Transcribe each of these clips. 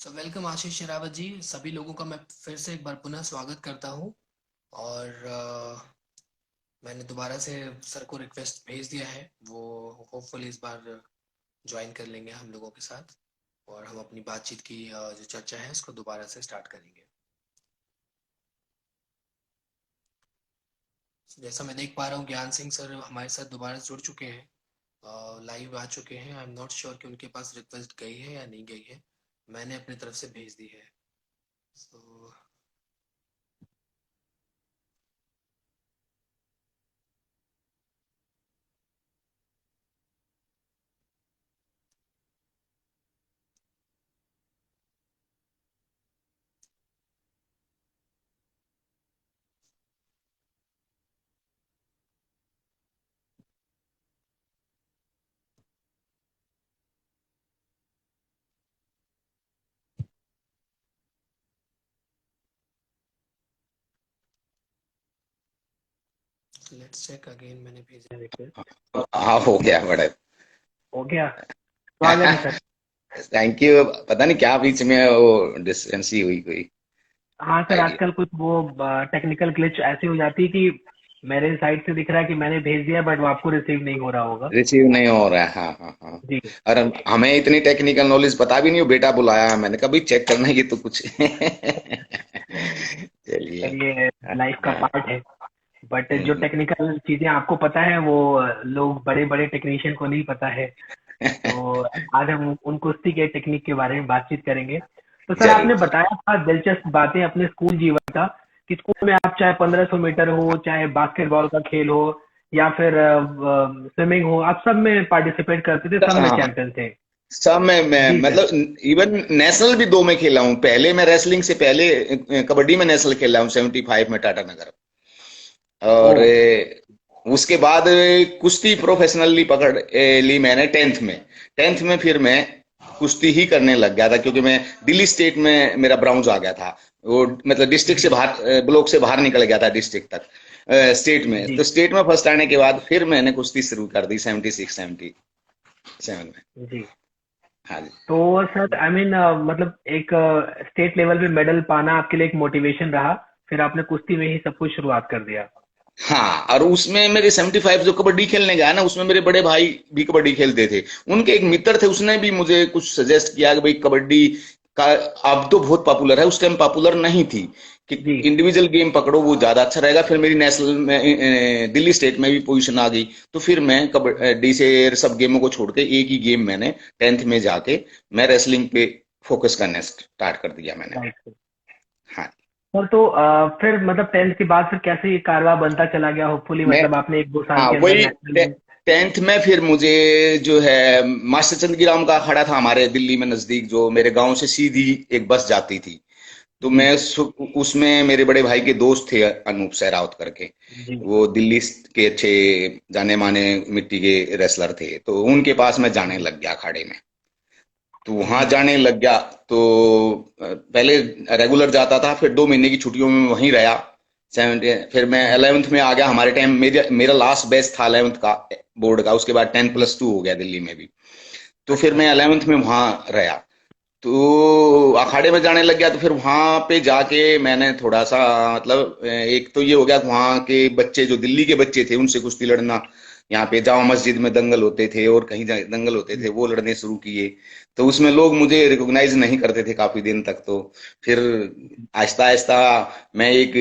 Welcome आशीष शेरावत जी। सभी लोगों का मैं फिर से एक बार पुनः स्वागत करता हूँ। और मैंने दोबारा से सर को रिक्वेस्ट भेज दिया है। वो होपफुली इस बार ज्वाइन कर लेंगे हम लोगों के साथ, और हम अपनी बातचीत की जो चर्चा है उसको दोबारा से स्टार्ट करेंगे। जैसा मैं देख पा रहा हूँ, ज्ञान सिंह सर हमारे साथ दोबारा जुड़ चुके हैं, लाइव आ चुके हैं। आई एम नॉट श्योर कि उनके पास रिक्वेस्ट गई है या नहीं गई है। मैंने अपनी तरफ से भेज दी है। So let's check again. मैंने भेजा रिक्वेस्ट। हाँ, हो गया बड़े। हो गया। स्वागत है सर। Thank you. पता नहीं क्या बीच में वो डिस्टेंसी हुई कोई हाँ सर, आइडिया। आजकल कुछ वो टेक्निकल ग्लिच ऐसी हो जाती है कि मेरे साइड से दिख रहा है कि मैंने भेज दिया, बट वो आपको रिसीव नहीं हो रहा होगा। रिसीव नहीं हो रहा है, हाँ हाँ हाँ। जी। और हमें इतनी टेक्निकल नॉलेज पता भी नहीं हो, बेटा बुलाया है, मैंने कहा भाई चेक करना है ये तो कुछ चलिए। सर, ये लाइफ का हाँ, पार्ट है। बट जो हम्म, टेक्निकल चीजें आपको पता है वो लोग बड़े बड़े टेक्नीशियन को नहीं पता है। तो आज हम उन कुश्ती के टेक्निक के बारे में बातचीत करेंगे। तो सर, जरूर आपने जरूर। बताया था दिलचस्प बातें अपने स्कूल जीवन का, कि स्कूल में आप चाहे 1500 मीटर हो, चाहे बास्केटबॉल का खेल हो, या फिर स्विमिंग हो, आप सब में पार्टिसिपेट करते थे, सब में हाँ, चैंपियन थे। सब मैं जी सर। मतलब इवन नेशनल भी दो में खेला हूँ। पहले मैं रेसलिंग से पहले कबड्डी में नेशनल खेला हूँ 75 में टाटा नगर। ओ। और उसके बाद कुश्ती प्रोफेशनली पकड़ ली मैंने 10th में। 10th में फिर मैं कुश्ती ही करने लग गया था, क्योंकि मैं दिल्ली स्टेट में मेरा ब्राउन्स आ गया था। वो मतलब डिस्ट्रिक्ट से जी बाहर, ब्लॉक से बाहर निकल गया था डिस्ट्रिक्ट तक। स्टेट में जी तो स्टेट में फर्स्ट आने के बाद फिर मैंने कुश्ती शुरू कर दी 76 77 में। जी। हाँ जी। तो सर, आई मीन, मतलब एक स्टेट लेवल पे मेडल पाना आपके लिए एक मोटिवेशन रहा, फिर आपने कुश्ती में ही सब कुछ शुरुआत कर दिया। हाँ, और उसमें मेरे 75 जो कबड्डी खेलने गया ना, उसमें मेरे बड़े भाई भी कबड्डी खेलते थे। उनके एक मित्र थे, उसने भी मुझे कुछ सजेस्ट किया कि भाई कबड्डी का अब तो बहुत पॉपुलर है, उस टाइम पॉपुलर नहीं थी, कि जी इंडिविजुअल गेम पकड़ो वो ज्यादा अच्छा रहेगा। फिर मेरी नेशनल में दिल्ली स्टेट में भी पोजीशन आ गई। तो फिर मैं कबड्डी से सब गेमों को छोड़ के एक ही गेम मैंने 10th में जाके मैं रेसलिंग पे फोकस करना स्टार्ट कर दिया मैंने। राइट। हाँ। सर, तो फिर मतलब 10th के बाद फिर कैसे ये कारवा बनता चला गया? होपफुली मैं मतलब आपने 1-2 साल हाँ के अंदर वही नेशनल। 10th में फिर मुझे जो है मास्टर चंद्रगिराम का अखाड़ा था हमारे दिल्ली में नजदीक, जो मेरे गांव से सीधी एक बस जाती थी। तो जी मैं उसमें मेरे बड़े भाई के दोस्त थे अनूप सहरावत करके। जी वो दिल्ली के अच्छे जाने माने मिट्टी के रेसलर थे, तो उनके पास मैं जाने जी लग गया अखाड़े में। तो वहां जी जाने लग गया। तो पहले रेगुलर जाता था, फिर 2 महीने की छुट्टियों में वहीं रहा। 70 फिर मैं जी 11th में आ गया। हमारे टाइम मेरा लास्ट बैच था 11th का बोर्ड का। उसके बाद 10+2 हो गया दिल्ली में भी। तो फिर अच्छा। मैं 11th में वहां रहा। तो अखाड़े में जाने लग गया। तो फिर वहां पे जाके मैंने थोड़ा सा मतलब एक तो ये हो गया कि वहां के बच्चे जो दिल्ली के बच्चे थे उनसे कुश्ती लड़ना। यहाँ पे जामा मस्जिद में दंगल होते थे और कहीं दंगल होते थे, जी वो लड़ने शुरू किए। तो उसमें लोग मुझे रिकॉग्नाइज नहीं करते थे काफी दिन तक। तो फिर आहिस्ता आहिस्ता मैं एक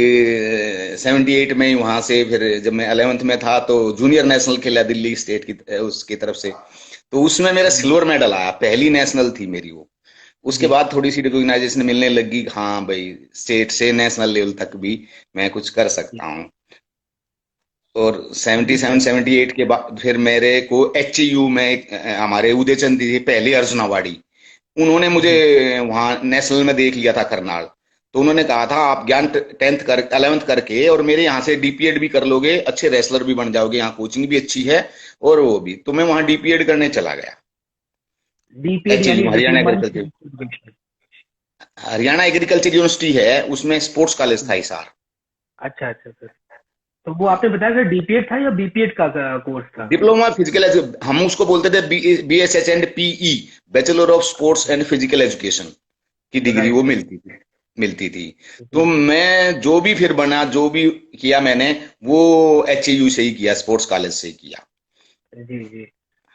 78 में ही वहां से, फिर जब मैं 11th में था तो जूनियर नेशनल खेला दिल्ली स्टेट की उसकी तरफ से। तो उसमें मेरा जी सिल्वर मेडल आया, पहली नेशनल थी मेरी वो। उसके जी बाद थोड़ी सी रिकॉग्नाइजेशन मिलने लगी, हाँ भाई स्टेट से नेशनल लेवल तक भी मैं कुछ कर जी सकता हूँ। और जी 77 सर। 78 के बाद फिर मेरे को HU में हमारे उदय चंद जी पहले अर्जुन अवार्डी, उन्होंने मुझे जी वहां नेशनल में देख लिया था करनाल। तो उन्होंने कहा था आप ज्ञान 10th कर 11th करके और मेरे यहाँ से डीपीएड भी कर लोगे, अच्छे रेसलर भी बन जाओगे, यहाँ कोचिंग भी अच्छी है। और वो भी तो मैं वहां डीपीएड करने चला गया। डीपीएड यानी HU Haryana diploma in agriculture, physical education. Haryana agriculture university है, उसमें स्पोर्ट्स कॉलेज था हिसार। अच्छा अच्छा सर। तो वो आपने बताया सर, डीपीएड था या बीपीएड का कोर्स था? डिप्लोमा फिजिकल हम उसको बोलते थे BSH and PE, bachelor of sports and physical education. की डिग्री राइट। वो मिलती थी। तो मैं जो भी फिर बना, जो भी किया मैंने, वो एचयू से ही किया, स्पोर्ट्स कॉलेज से ही किया। जी जी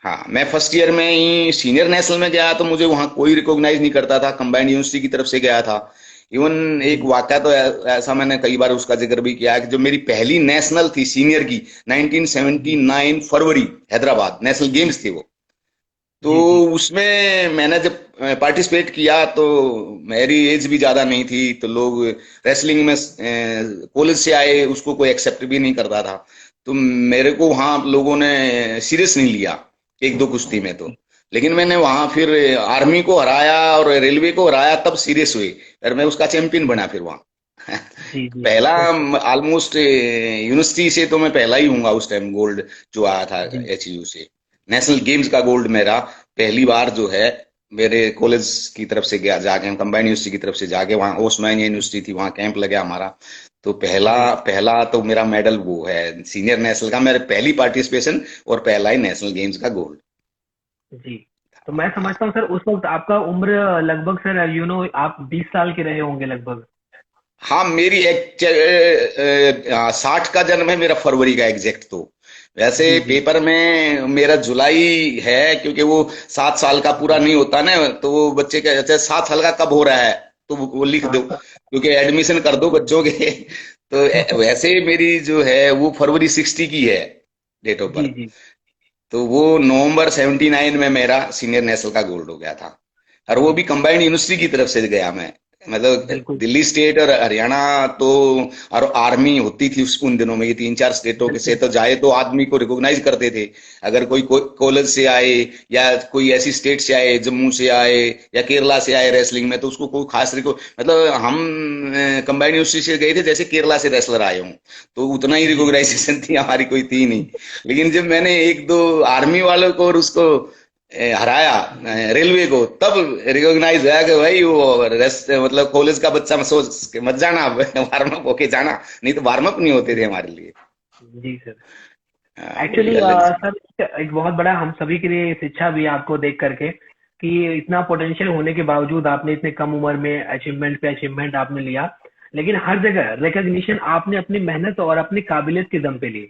हाँ, मैं फर्स्ट ईयर में ही सीनियर नेशनल में गया तो मुझे वहां कोई रिकॉग्नाइज नहीं करता था, कंबाइंड यूनिवर्सिटी की तरफ से गया था। इवन एक जी वाकया तो ऐसा मैंने कई बार उसका जिक्र भी किया है कि जो मेरी पहली नेशनल थी सीनियर की, जी 1979 फरवरी, हैदराबाद नेशनल गेम्स थी वो। तो जी जी उसमें मैंने जब पार्टिसिपेट किया तो मेरी एज भी ज्यादा नहीं थी, तो लोग रेसलिंग में कॉलेज से आए उसको कोई एक्सेप्ट भी नहीं करता था। तो मेरे को वहां लोगों ने सीरियस नहीं लिया एक दो कुश्ती में तो। लेकिन मैंने वहां फिर आर्मी को हराया और रेलवे को हराया, तब सीरियस हुई, और मैं उसका चैंपियन बना फिर वहां। जी जी पहला, बिल्कुल सर। ऑलमोस्ट यूनिवर्सिटी से तो मैं पहला ही हूँगा उस टाइम, गोल्ड जो आया था जी एचयू से। नेशनल गेम्स का गोल्ड मेरा पहली बार जो है मेरे कॉलेज की तरफ से गया, जाके कंबाइंड यूनिवर्सिटी की तरफ से जाके, वहाँ ओस्मानिया यूनिवर्सिटी थी, वहाँ कैंप लगा हमारा। तो पहला जी पहला तो मेरा मेडल वो है सीनियर नेशनल का, मेरे पहली पार्टिसिपेशन और पहला ही नेशनल गेम्स का गोल्ड। जी। तो मैं समझता हूँ सर उस वक्त आपका उम्र लगभग सर आप 20 साल के रहे होंगे लगभग। हाँ, मेरी एक 60 का जन्म है मेरा, फरवरी का एग्जैक्ट तो। वैसे जी जी पेपर में मेरा जुलाई है, क्योंकि वो 7 साल का पूरा जी नहीं होता ना, तो वो बच्चे क्या कहते हैं 7 साल का कब हो रहा है, तो वो लिख दो, हाँ क्योंकि एडमिशन कर दो बच्चों के। तो वैसे मेरी जो है वो फरवरी 60 की है, डेट ऑफ जी बर्थ। जी तो वो नवंबर 79 में मेरा सीनियर नेशनल का गोल्ड हो गया था, और वो जी भी कंबाइंड यूनिवर्सिटी की तरफ से गया मैं। मतलब बिल्कुल दिल्ली स्टेट और हरियाणा तो, और आर्मी होती थी उन दिनों में, ये तीन चार स्टेटों के से बिल्कुल तो जाए तो आदमी को रिकॉग्नाइज करते थे। अगर कोई कॉलेज से आए या कोई ऐसी स्टेट से आए, जम्मू से आए या केरला से आए रेसलिंग में, तो उसको कोई खास मतलब हम कंबाइंड यूनिवर्सिटी से गए थे जैसे केरला से रेसलर आए हों, तो उतना ही जी रिकॉग्नाइजेशन थी हमारी, कोई थी नहीं। लेकिन जब मैंने एक दो आर्मी वालों को और उसको हराया, रेलवे को, तब रिकॉग्नाइज हुआ कि भाई वो रेस्ट, मतलब कॉलेज का बच्चा, सोच के मत जाना, वार्म अप होके जाना, नहीं तो वार्म अप नहीं होते थे हमारे लिए। जी सर। वही एक्चुअली अलग सी। सर एक बहुत बड़ा हम सभी के लिए शिक्षा भी है आपको देख करके कि इतना पोटेंशियल होने के बावजूद आपने इतने कम उम्र में अचीवमेंट पे अचीवमेंट आपने लिया। लेकिन हर जगह रिकग्निशन आपने अपनी मेहनत और अपनी काबिलियत के दम पे ली।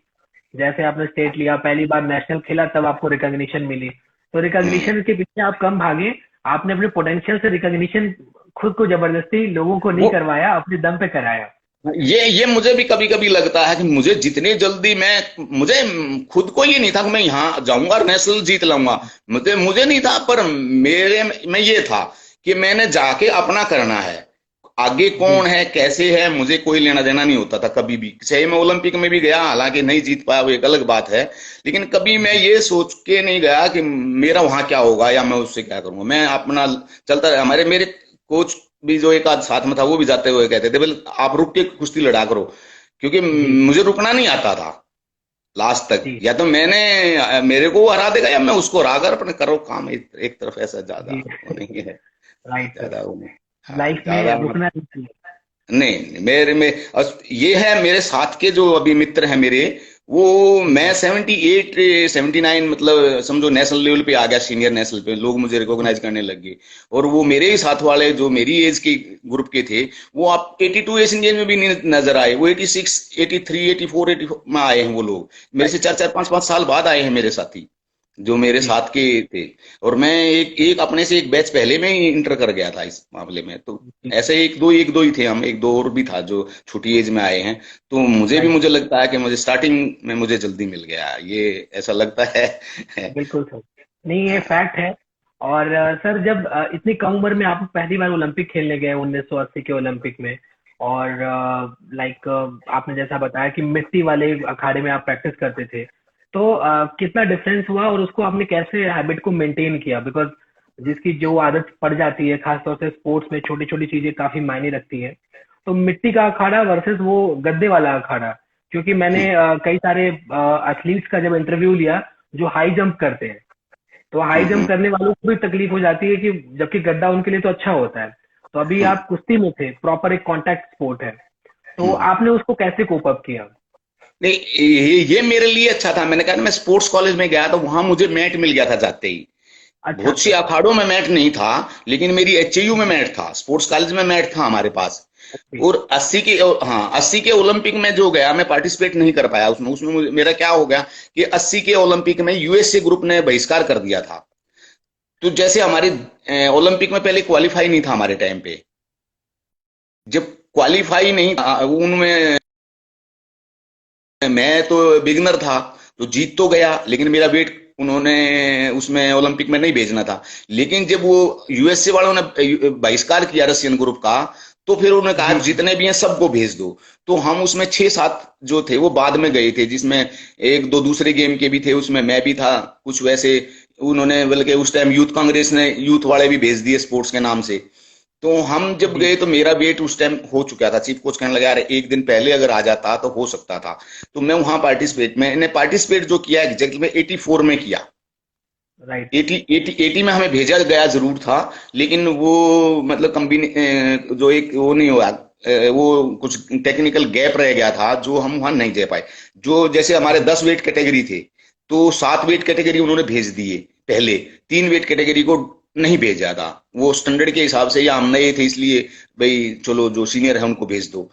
जैसे आपने स्टेट लिया, पहली बार नेशनल खेला, तब आपको रिकग्निशन मिली। तो हम्म। रिकग्निशन के पीछे आप कम भागे। आपने अपने पोटेंशियल से रिकग्निशन खुद को जबरदस्ती लोगों को नहीं वो करवाया, अपने दम पे कराया। ये मुझे भी कभी कभी लगता है कि मुझे जितनी जल्दी मुझे खुद को ये नहीं था कि मैं यहाँ जाऊंगा और नेशनल जीत लाऊंगा। मुझे मुझे नहीं था, पर मेरे में ये था कि मैंने जाके अपना करना है। आगे जी कौन है कैसे है मुझे कोई लेना देना नहीं होता था कभी भी, चाहे मैं ओलंपिक में भी गया, हालांकि नहीं जीत पाया वो एक अलग बात है। लेकिन कभी मैं जी ये सोच के नहीं गया कि मेरा वहां क्या होगा या मैं उससे क्या करूंगा, मैं अपना चलता रहा। हमारे मेरे कोच भी जो एक आध साथ में था, वो भी जाते हुए कहते थे, बोले आप रुक के कुश्ती लड़ा करो, क्योंकि जी मुझे रुकना नहीं आता था लास्ट तक। जी या तो मेरे को वो हरा देगा या मैं उसको हरा कर अपने करो काम, एक तरफ, ऐसा ज्यादा जी वो नहीं है, राइट सर। ज्यादा वो नहीं। हाँ, लाइफ में ज्यादा रुकना नहीं चाहिए। नहीं, मेरे में ये है, मेरे साथ के जो अभी मित्र हैं मेरे, वो मैं जी 78 79, मतलब समझो नेशनल लेवल पे आ गया, सीनियर नेशनल पे लोग मुझे जी रिकॉग्नाइज करने लग गए। और वो मेरे ही साथ वाले जो मेरी एज के ग्रुप के थे, वो आप 82 एशियन गेम्स में भी नहीं नजर आए, वो 86 83 84 84 में आए हैं वो लोग, मेरे से चार चार पांच पांच साल बाद आए हैं मेरे साथी, जो मेरे जी साथ के थे। और मैं एक एक अपने से एक बैच पहले में ही इंटर कर गया था इस मामले में। तो जी ऐसे एक दो ही थे हम, एक दो और भी था जो छोटी एज में आए हैं। तो राइट मुझे लगता है कि मुझे स्टार्टिंग में मुझे जल्दी मिल गया, ये ऐसा लगता है। बिल्कुल सर। नहीं ये हाँ। फैक्ट है। और सर जब इतनी कम उम्र में आप पहली बार ओलंपिक खेलने गए 1980 के ओलंपिक में और लाइक आपने जैसा बताया कि मिट्टी वाले अखाड़े में आप प्रैक्टिस करते थे। तो कितना डिफरेंस हुआ और उसको आपने कैसे हैबिट को मेंटेन किया? बिकॉज जिसकी जो आदत पड़ जाती है खासतौर से स्पोर्ट्स में छोटी छोटी चीजें काफी मायने रखती है। तो मिट्टी का अखाड़ा वर्सेस वो गद्दे वाला अखाड़ा। क्योंकि मैंने कई सारे एथलीट्स का जब इंटरव्यू लिया जो हाई जंप करते हैं, तो हाई जंप हम्म। करने वालों को भी तकलीफ हो जाती है कि जबकि गद्दा उनके लिए तो अच्छा होता है। तो अभी हम्म। आप कुश्ती में थे, प्रॉपर एक कांटेक्ट स्पोर्ट है। तो हम्म। आपने उसको कैसे कोप अप किया? नहीं, ये मेरे लिए अच्छा था। मैंने कहा ना, मैं स्पोर्ट्स कॉलेज में गया तो वहां मुझे मैट मिल गया था जाते ही। अच्छा बहुत सी अच्छा अच्छा। अखाड़ों में मैट नहीं था, लेकिन मेरी एचएयू में मैट था, स्पोर्ट्स कॉलेज में मैट था हमारे पास। अच्छी। और 80 के, हाँ 80 के ओलंपिक में जो गया, मैं पार्टिसिपेट नहीं कर पाया उसमें। मेरा क्या हो गया कि 80 के ओलंपिक में यूएसए ग्रुप ने बहिष्कार कर दिया था। तो जैसे हमारी ओलंपिक में पहले क्वालिफाई नहीं था हमारे टाइम पे, जब क्वालिफाई नहीं था उनमें, मैं तो बिगिनर था, तो जीत तो गया, लेकिन मेरा वेट उन्होंने उसमें ओलंपिक में नहीं भेजना था। लेकिन जब वो यूएसए वालों ने बहिष्कार किया रशियन ग्रुप का, तो फिर उन्होंने कहा जी जी। जितने भी हैं सबको भेज दो। तो हम उसमें 6-7 जो थे वो बाद में गए थे, जिसमें एक दो दूसरे गेम के भी थे, उसमें मैं भी था कुछ वैसे। उन्होंने बल्कि उस टाइम यूथ कांग्रेस ने यूथ वाले भी भेज दिए स्पोर्ट्स के नाम से। तो हम जब जी गए तो मेरा वेट उस टाइम हो चुका था, चीफ कोच कहने लगा यार एक दिन पहले अगर आ जाता तो हो सकता था। तो मैं वहां मैंने पार्टिसिपेट जो किया एग्जैक्टली में 84 में किया। राइट। 80 80 80 में हमें भेजा गया जरूर था, लेकिन वो मतलब जो एक वो नहीं हुआ, वो कुछ टेक्निकल गैप रह गया था जो हम वहां नहीं दे पाए। जो जैसे हमारे जी 10 वेट कैटेगरी थे, तो 7 वेट कैटेगरी उन्होंने भेज दिए पहले, 3 वेट कैटेगरी को नहीं भेजा था। वो स्टैंडर्ड के हिसाब से, या हम नए थे इसलिए भाई चलो जो सीनियर है उनको भेज दो।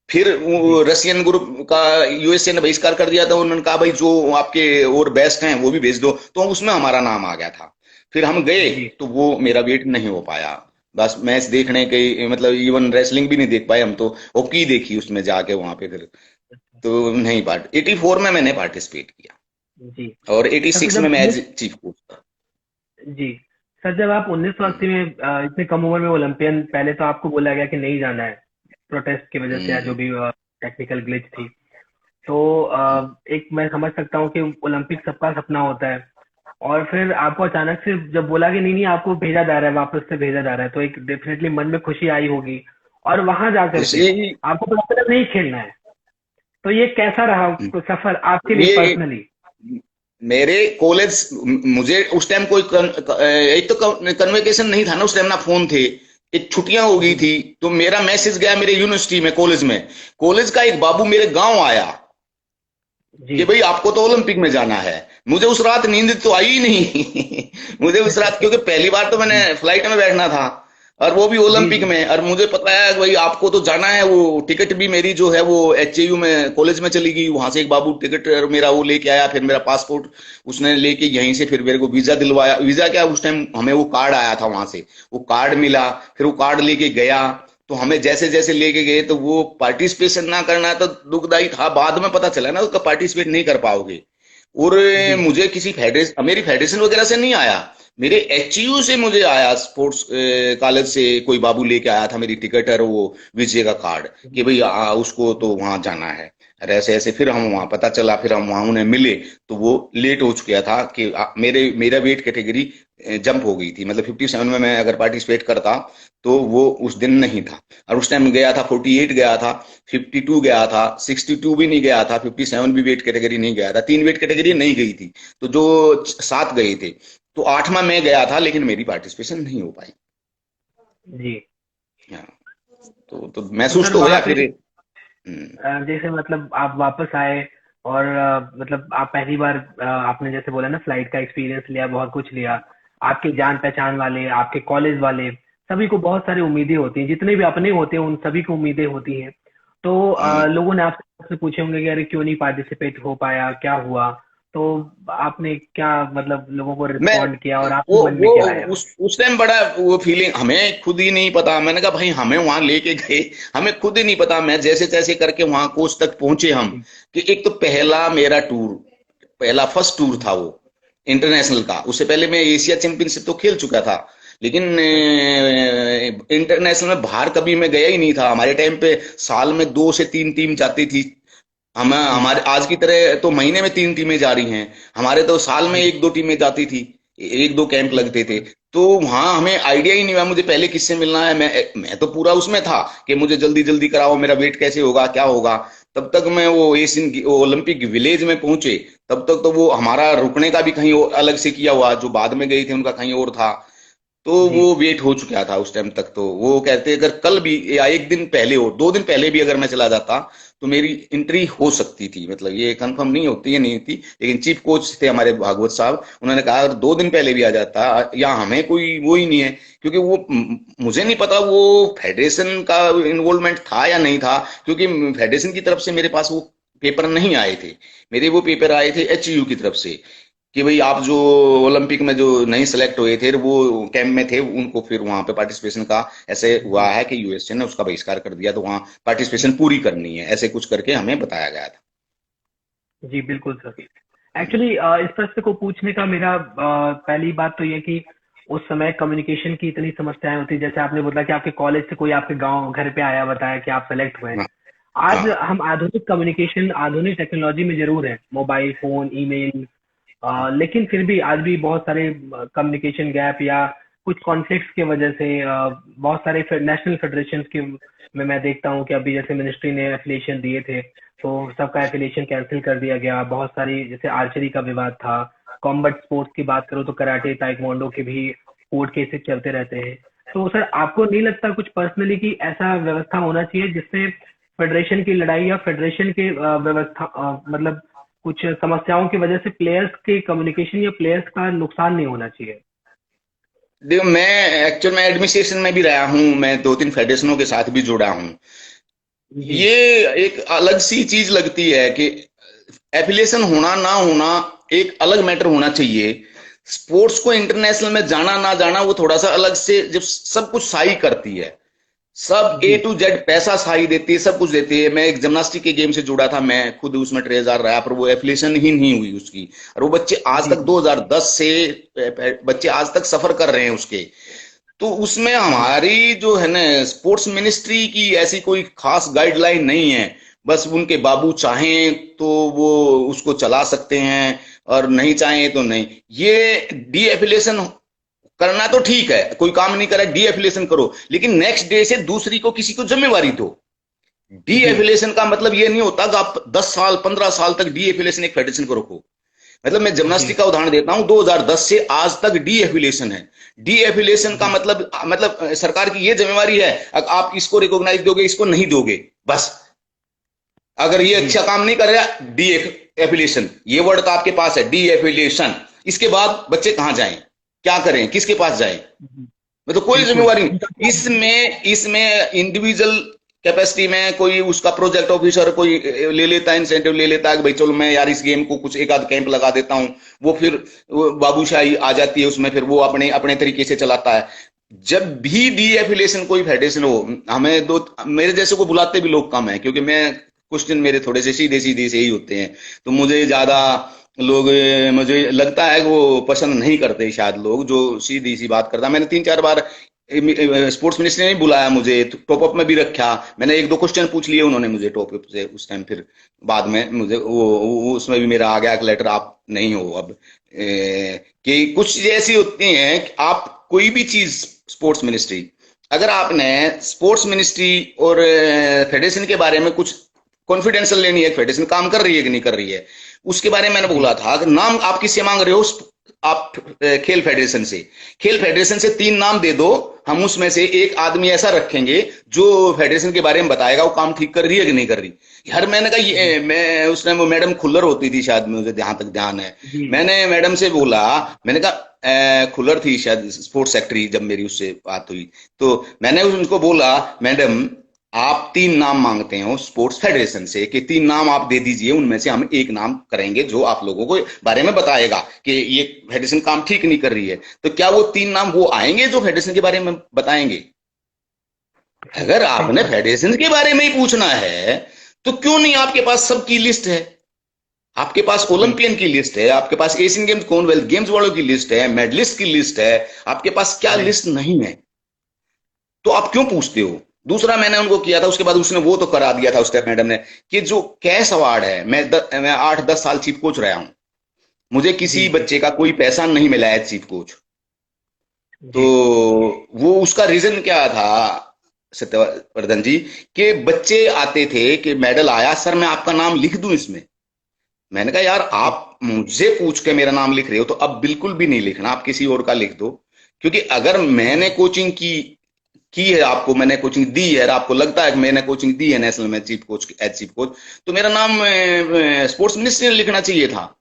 फिर वो जी रशियन ग्रुप का यूएसए ने बहिष्कार कर दिया था, उन्होंने कहा भाई जो आपके और बेस्ट हैं वो भी भेज दो, तो उसमें हमारा नाम आ गया था। फिर हम गए, जी। तो वो मेरा वेट नहीं हो पाया। बस मैच देखने के मतलब इवन रेसलिंग भी नहीं देख पाए हम तो, हॉकी देखी उसमें जाके वहां पे फिर। तो नहीं, पार्ट 84 में मैंने पार्टिसिपेट किया, जी। और सर 86 में जब मैं एज चीफ कोच था। जी सर, जब आप 1980 में इतने कम उम्र में ओलंपियन, पहले तो आपको बोला गया कि नहीं जाना है प्रोटेस्ट की वजह से या जो हम्म, भी टेक्निकल ग्लिच थी। तो हम्म, एक मैं समझ सकता हूँ कि ओलंपिक सबका सपना होता है, और फिर आपको अचानक से जब बोला कि नहीं नहीं आपको भेजा जा रहा है, वापस से भेजा जा रहा है, तो एक डेफिनेटली मन में खुशी आई होगी। और वहां जा करके जैसे आपको पता चला नहीं खेलना है, तो ये कैसा रहा तो सफर आपके लिए ये पर्सनली? मेरे कॉलेज, मुझे उस टाइम एक तो कन्वेकेशन नहीं था ना उस टाइम, ना फोन थे, एक छुट्टियां हो गई जी थी। तो मेरा मैसेज गया मेरे यूनिवर्सिटी में, कॉलेज में, कॉलेज का एक बाबू मेरे गांव आया जी। कि भाई आपको तो ओलंपिक में जाना है। मुझे उस रात नींद तो आई ही नहीं मुझे उस रात, क्योंकि पहली बार तो मैंने जी फ्लाइट में बैठना था, और वो भी जी ओलंपिक जी। में, और मुझे पता है कि भाई आपको तो जाना है। वो टिकट भी मेरी जो है वो एचएयू में कॉलेज में चली गई, वहां से एक बाबू टिकट मेरा वो लेके आया, फिर मेरा पासपोर्ट उसने लेके यहीं से फिर मेरे को वीजा दिलवाया। वीजा क्या, उस टाइम हमें वो कार्ड आया था वहां से, वो कार्ड मिला, फिर वो कार्ड लेके गया। तो हमें जैसे जैसे लेके गए, तो वो पार्टिसिपेशन ना करना तो दुखदाई था, बाद में पता चला ना उसका पार्टिसिपेट नहीं कर पाओगे। और जी मुझे किसी फेडरेशन, मेरी फेडरेशन वगैरह से नहीं आया, मेरे एचयू से मुझे आया, स्पोर्ट्स कॉलेज से कोई बाबू लेके आया था मेरी टिकट और वो विजय का कार्ड, कि जी भाई उसको तो वहां जाना है। अरे ऐसे ऐसे फिर हम वहां पता चला, फिर हम वहां उन्हें मिले, तो वो लेट हो चुका था कि मेरा वेट कैटेगरी जंप हो गई थी, मतलब 57 में मैं अगर पार्टिसिपेट करता तो वो उस दिन नहीं था। और उस टाइम गया था 48 गया था, 52 गया था, 62 भी नहीं गया था, 57 भी वेट कैटेगरी नहीं गया था, 3 वेट कैटेगरी नहीं गई थी। तो जो 7 गए थे, तो 8वां मैं गया था, लेकिन मेरी पार्टिसिपेशन नहीं हो पाई। जी। हाँ, तो तो महसूस सर तो वहां होया पे फिर। हम्म, जैसे मतलब आप वापस आए, और मतलब आप पहली बार आपने जैसे बोला ना फ्लाइट का एक्सपीरियंस लिया, बहुत कुछ लिया। आपके जान पहचान वाले, आपके कॉलेज वाले, सभी को बहुत सारी उम्मीदें होती हैं, जितने भी अपने होते हैं उन सभी को उम्मीदें होती हैं। तो हम्म। लोगों ने आपसे पूछे होंगे कि अरे क्यों नहीं पार्टिसिपेट हो पाया, क्या हुआ? तो आपने क्या मतलब लोगों को मैं रिस्पॉन्ड किया, और वो आपके मन में वो क्या आया? उस टाइम बड़ा वो फीलिंग हमें खुद ही नहीं पता। मैंने कहा भाई हमें वहां लेके गए, हमें खुद ही नहीं पता। मैं जैसे तैसे करके वहां कोच तक पहुंचे हम, जी कि एक तो पहला मेरा टूर, पहला फर्स्ट टूर था वो इंटरनेशनल का। उससे पहले मैं एशिया चैंपियनशिप तो खेल चुका था, लेकिन अच्छा इंटरनेशनल में बाहर कभी मैं गया ही नहीं था। हमारे टाइम पे साल में 2 से 3 टीम जाती थी। हम जी हमारे आज की तरह तो महीने में 3 टीमें जा रही हैं, हमारे तो साल में जी 1-2 टीमें जाती थी, 1-2 कैंप जी लगते थे। तो वहां हमें आइडिया ही नहीं हुआ मुझे पहले किससे मिलना है। मैं तो पूरा उसमें था कि मुझे जल्दी जल्दी कराओ, मेरा वेट कैसे होगा क्या होगा। तब तक मैं वो ओलंपिक विलेज में पहुंचे, तब तक तो वो हमारा रुकने का भी कहीं अलग से किया हुआ, जो बाद में गए थे उनका कहीं और था। तो जी वो वेट हो चुका था उस टाइम तक। तो वो कहते अगर कल भी या एक दिन पहले हो, 2 दिन पहले भी अगर मैं चला जाता तो मेरी एंट्री हो सकती थी। मतलब ये कंफर्म नहीं होती है, नहीं होती, लेकिन चीफ कोच थे हमारे भागवत साहब, उन्होंने कहा अगर 2 दिन पहले भी आ जाता, या हमें कोई वो ही नहीं है, क्योंकि वो मुझे नहीं पता वो फेडरेशन का इन्वॉल्वमेंट था या नहीं था, क्योंकि फेडरेशन की तरफ से मेरे पास वो पेपर नहीं आए थे। मेरे वो पेपर आए थे एचयू की तरफ से, कि भाई आप जो ओलंपिक में जो नहीं सिलेक्ट हुए थे वो कैंप में थे, उनको फिर वहां पे पार्टिसिपेशन का ऐसे हुआ जी है कि यूएसए ने उसका बहिष्कार कर दिया, तो वहां पार्टिसिपेशन पूरी करनी है, ऐसे कुछ करके हमें बताया गया था। जी बिल्कुल सर। एक्चुअली इस प्रश्न को पूछने का मेरा पहली बात तो ये कि उस समय कम्युनिकेशन की इतनी समस्याएं होती, जैसे आपने बोला कि आपके कॉलेज से कोई आपके गांव घर पे आया, बताया कि आप सेलेक्ट हुए हैं। हाँ। आज हाँ। हम आधुनिक कम्युनिकेशन, आधुनिक टेक्नोलॉजी में जरूर है, मोबाइल फोन, ईमेल, लेकिन फिर भी आज भी बहुत सारे कम्युनिकेशन गैप या कुछ कॉन्फ्लिक्ट्स की वजह से बहुत सारे नेशनल फेडरेशन के में मैं देखता हूँ कि अभी जैसे मिनिस्ट्री ने एफिलिएशन दिए थे तो सबका एफिलिएशन कैंसिल कर दिया गया। बहुत सारी जैसे आर्चरी का विवाद था, कॉम्बैट स्पोर्ट्स की बात करो तो कराटे ताइक्वांडो के भी कोर्ट केसेस चलते रहते हैं। तो सर आपको नहीं लगता कुछ पर्सनली कि ऐसा व्यवस्था होना चाहिए जिससे फेडरेशन की लड़ाई या फेडरेशन के व्यवस्था मतलब कुछ समस्याओं की वजह से प्लेयर्स के कम्युनिकेशन या प्लेयर्स का नुकसान नहीं होना चाहिए? देखो, मैं एक्चुअल में एडमिनिस्ट्रेशन में भी रहा हूँ, मैं 2-3 फेडरेशनों के साथ भी जुड़ा हूँ। जी ये एक अलग सी चीज लगती है कि एफिलिएशन होना ना होना एक अलग मैटर होना चाहिए। स्पोर्ट्स को इंटरनेशनल में जाना ना जाना वो थोड़ा सा अलग से, जब सब कुछ साई करती है, सब ए जी टू जेड पैसा साई देती है, सब कुछ देती है। मैं एक जिम्नास्टिक के गेम से जुड़ा था, मैं खुद उसमें ट्रेजर रहा, पर वो एफिलिएशन ही नहीं हुई उसकी, और वो बच्चे आज जी तक 2010 से बच्चे आज तक सफर कर रहे हैं उसके। तो उसमें जी हमारी जो है ना स्पोर्ट्स मिनिस्ट्री की ऐसी कोई खास गाइडलाइन नहीं है। बस उनके बाबू चाहें तो वो उसको चला सकते हैं, और नहीं चाहें तो नहीं। ये डी एफिलिएशन करना तो ठीक है, कोई काम नहीं करे डी एफिलिएशन करो, लेकिन नेक्स्ट डे से दूसरी को किसी को जिम्मेवारी दो। डी जी एफिलिएशन का मतलब ये नहीं होता कि आप 10 साल 15 साल तक डी एफिलिएशन एक फेडरेशन को रखो। मतलब मैं जी जिम्नास्टिक का उदाहरण देता हूं, 2010 से आज तक डी एफिलिएशन है। डी एफिलिएशन का जी मतलब सरकार की ये जिम्मेवारी है, अगर आप इसको रिकॉग्नाइज दोगे इसको नहीं दोगे, बस। अगर ये जी अच्छा काम नहीं कर रहा, डी एफिलिएशन ये वर्ड का आपके पास है, डी एफिलिएशन। इसके बाद बच्चे कहां जाएं, क्या करें, किसके पास जाएं? जी, मतलब कोई बिल्कुल जिम्मेवारी उनका नहीं क्या? इसमें। इसमें इंडिविजुअल कैपेसिटी में कोई उसका प्रोजेक्ट ऑफिसर कोई ले लेता है, इंसेंटिव ले लेता है कि भाई चलो मैं यार इस गेम को कुछ एक आध कैंप लगा देता हूं। वो फिर वो बाबूशाही आ जाती है उसमें, फिर वो अपने अपने तरीके से चलाता है। जब भी डी एफिलिएशन कोई फेडरेशन हो, हमें दो मेरे जैसे को बुलाते भी लोग कम है, क्योंकि मैं क्वेश्चन मेरे थोड़े से सीधे सीधे से ही होते हैं, तो मुझे ज्यादा लोग मुझे लगता है कि वो पसंद नहीं करते शायद, लोग जो सीधी सी बात करता। मैंने 3-4 बार स्पोर्ट्स मिनिस्टर ने बुलाया मुझे, टॉप अप में भी रखा, मैंने 1-2 क्वेश्चन पूछ लिए उन्होंने मुझे टॉप अप से उस टाइम। फिर बाद में मुझे वो उसमें भी मेरा आ गया कि लेटर आप नहीं हो अब। कि कुछ चीजें ऐसी होती हैं कि आप कोई भी चीज स्पोर्ट्स मिनिस्ट्री, अगर आपने स्पोर्ट्स मिनिस्ट्री और फेडरेशन के बारे में कुछ कॉन्फिडेंशियल लेनी है, फेडरेशन काम कर रही है कि नहीं कर रही है, उसके बारे में मैंने जी बोला था कि नाम आप किससे मांग रहे हो, आप खेल फेडरेशन से। खेल फेडरेशन से 3 नाम दे दो, हम उसमें से एक आदमी ऐसा रखेंगे जो फेडरेशन के बारे में बताएगा वो काम ठीक कर रही है कि नहीं कर रही। यार मैंने कहा जी ये मैं उस टाइम वो मैडम खुल्लर होती थी शायद, मुझे जहां तक ध्यान है। जी मैंने मैडम से बोला, मैंने कहा खुल्लर थी शायद स्पोर्ट्स सेक्रेटरी जब मेरी उससे बात हुई, तो मैंने उनको बोला मैडम आप 3 नाम मांगते हो स्पोर्ट्स फेडरेशन से, कि 3 नाम आप दे दीजिए, उनमें से हम एक नाम करेंगे जो आप लोगों को बारे में बताएगा कि ये फेडरेशन काम ठीक नहीं कर रही है। तो क्या वो 3 नाम वो आएंगे जो फेडरेशन के बारे में बताएंगे? अगर सही आपने कहा सर। फेडरेशन के बारे में ही पूछना है तो क्यों नहीं आपके पास सबकी लिस्ट है? आपके पास जी ओलंपियन की लिस्ट है, आपके पास एशियन गेम्स कॉमनवेल्थ गेम्स वालों की लिस्ट है, मेडलिस्ट की लिस्ट है, आपके पास क्या जी लिस्ट नहीं है? तो आप क्यों पूछते हो? दूसरा मैंने उनको किया था, उसके बाद उसने वो तो करा दिया था उस टाइम मैडम ने, कि जो कैश अवार्ड है, मैं 8-10 साल चीफ कोच रहा हूं, मुझे जी किसी जी बच्चे का कोई पैसा नहीं मिला है चीफ कोच। तो जी वो उसका रीजन क्या था सत्यवर्धन जी, कि बच्चे आते थे कि मेडल आया सर मैं आपका नाम लिख दूं इसमें। मैंने कहा यार जी आप मुझे पूछ के मेरा नाम लिख रहे हो तो अब बिल्कुल भी नहीं लिखना, आप किसी और का लिख दो। क्योंकि अगर मैंने कोचिंग की है, आपको मैंने कोचिंग दी है और आपको लगता है कि मैंने कोचिंग दी है नेशनल में chief coach as chief coach, तो मेरा नाम स्पोर्ट्स मिनिस्ट्री ने लिखना चाहिए था।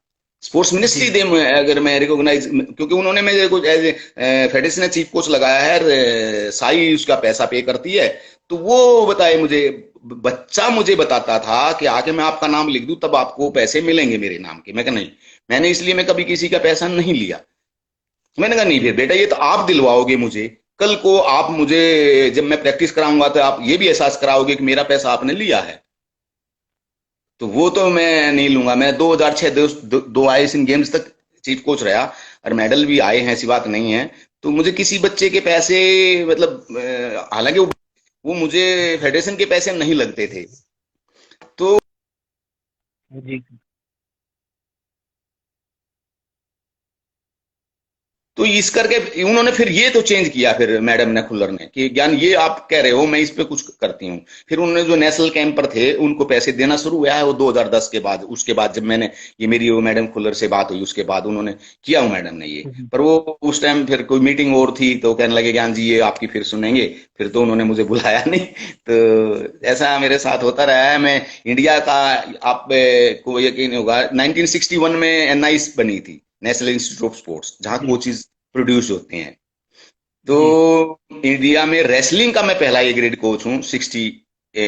स्पोर्ट्स जी मिनिस्ट्री दे अगर मैं रिकॉग्नाइज, क्योंकि उन्होंने मेरे को एज फेडरेशन ने चीफ कोच लगाया है, साई उसका पैसा पे करती है। तो वो बताए मुझे, बच्चा मुझे बताता था कि आके मैं आपका नाम लिख दूं तब आपको पैसे मिलेंगे मेरे नाम के। मैं कहा नहीं, मैंने इसलिए मैं कभी किसी का पैसा नहीं लिया। मैंने कहा नहीं फिर बेटा, ये तो आप दिलवाओगे मुझे, कल को आप मुझे जब मैं प्रैक्टिस कराऊंगा तो आप ये भी एहसास कराओगे कि मेरा पैसा आपने लिया है। तो वो तो मैं नहीं लूंगा। मैं 2006 दो एशियन गेम्स तक चीफ कोच रहा और मेडल भी आए हैं, ऐसी बात नहीं है। तो मुझे किसी बच्चे के पैसे, मतलब हालांकि वो मुझे फेडरेशन के पैसे नहीं लगते थे। तो जी तो इस करके उन्होंने फिर ये तो चेंज किया, फिर मैडम ने खुल्लर ने, कि ज्ञान ये आप कह रहे हो मैं इस पे कुछ करती हूँ। फिर उन्होंने जो नेशनल कैंपर थे उनको पैसे देना शुरू हुआ है वो 2010 के बाद। उसके बाद जब मैंने ये मेरी वो मैडम खुल्लर से बात हुई उसके बाद उन्होंने किया हूँ मैडम ने ये। जी पर वो उस टाइम फिर कोई मीटिंग और थी तो कहने लगे ज्ञान जी ये आपकी फिर सुनेंगे। फिर तो उन्होंने मुझे बुलाया नहीं। तो ऐसा मेरे साथ होता रहा है। मैं इंडिया का, आप को यकीन होगा 1961 में एनआईएस बनी थी, नेशनल इंस्टीट्यूट ऑफ स्पोर्ट्स, जहां जी कोचिज प्रोड्यूस होते हैं। तो जी इंडिया में रेसलिंग का मैं पहला ए ग्रेड कोच हूँ 60।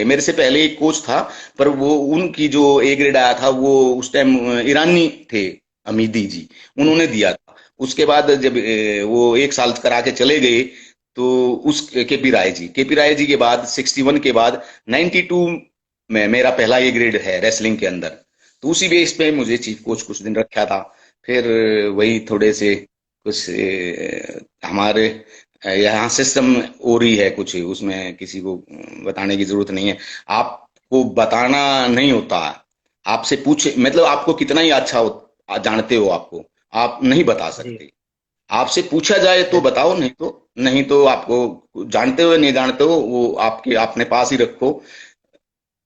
मेरे से पहले एक कोच था, पर वो उनकी जो ए ग्रेड आया था वो उस टाइम ईरानी थे, अमीदी जी, उन्होंने दिया था। उसके बाद जब वो एक साल करा के चले गए तो उस केपी राय जी के बाद 61 के बाद 92 में मेरा पहला ए ग्रेड है रेसलिंग के अंदर। तो उसी बेस पे मुझे चीफ कोच कुछ दिन रखा था। फिर वही थोड़े से कुछ हमारे यहाँ सिस्टम और ही है कुछ, उसमें किसी को बताने की जरूरत नहीं है। आपको बताना नहीं होता, आपसे पूछे मतलब आपको कितना ही अच्छा जानते हो, आपको आप नहीं बता जी सकते। आपसे पूछा जाए तो बताओ, नहीं तो आपको जानते हो नहीं जानते हो वो आपके अपने पास ही रखो,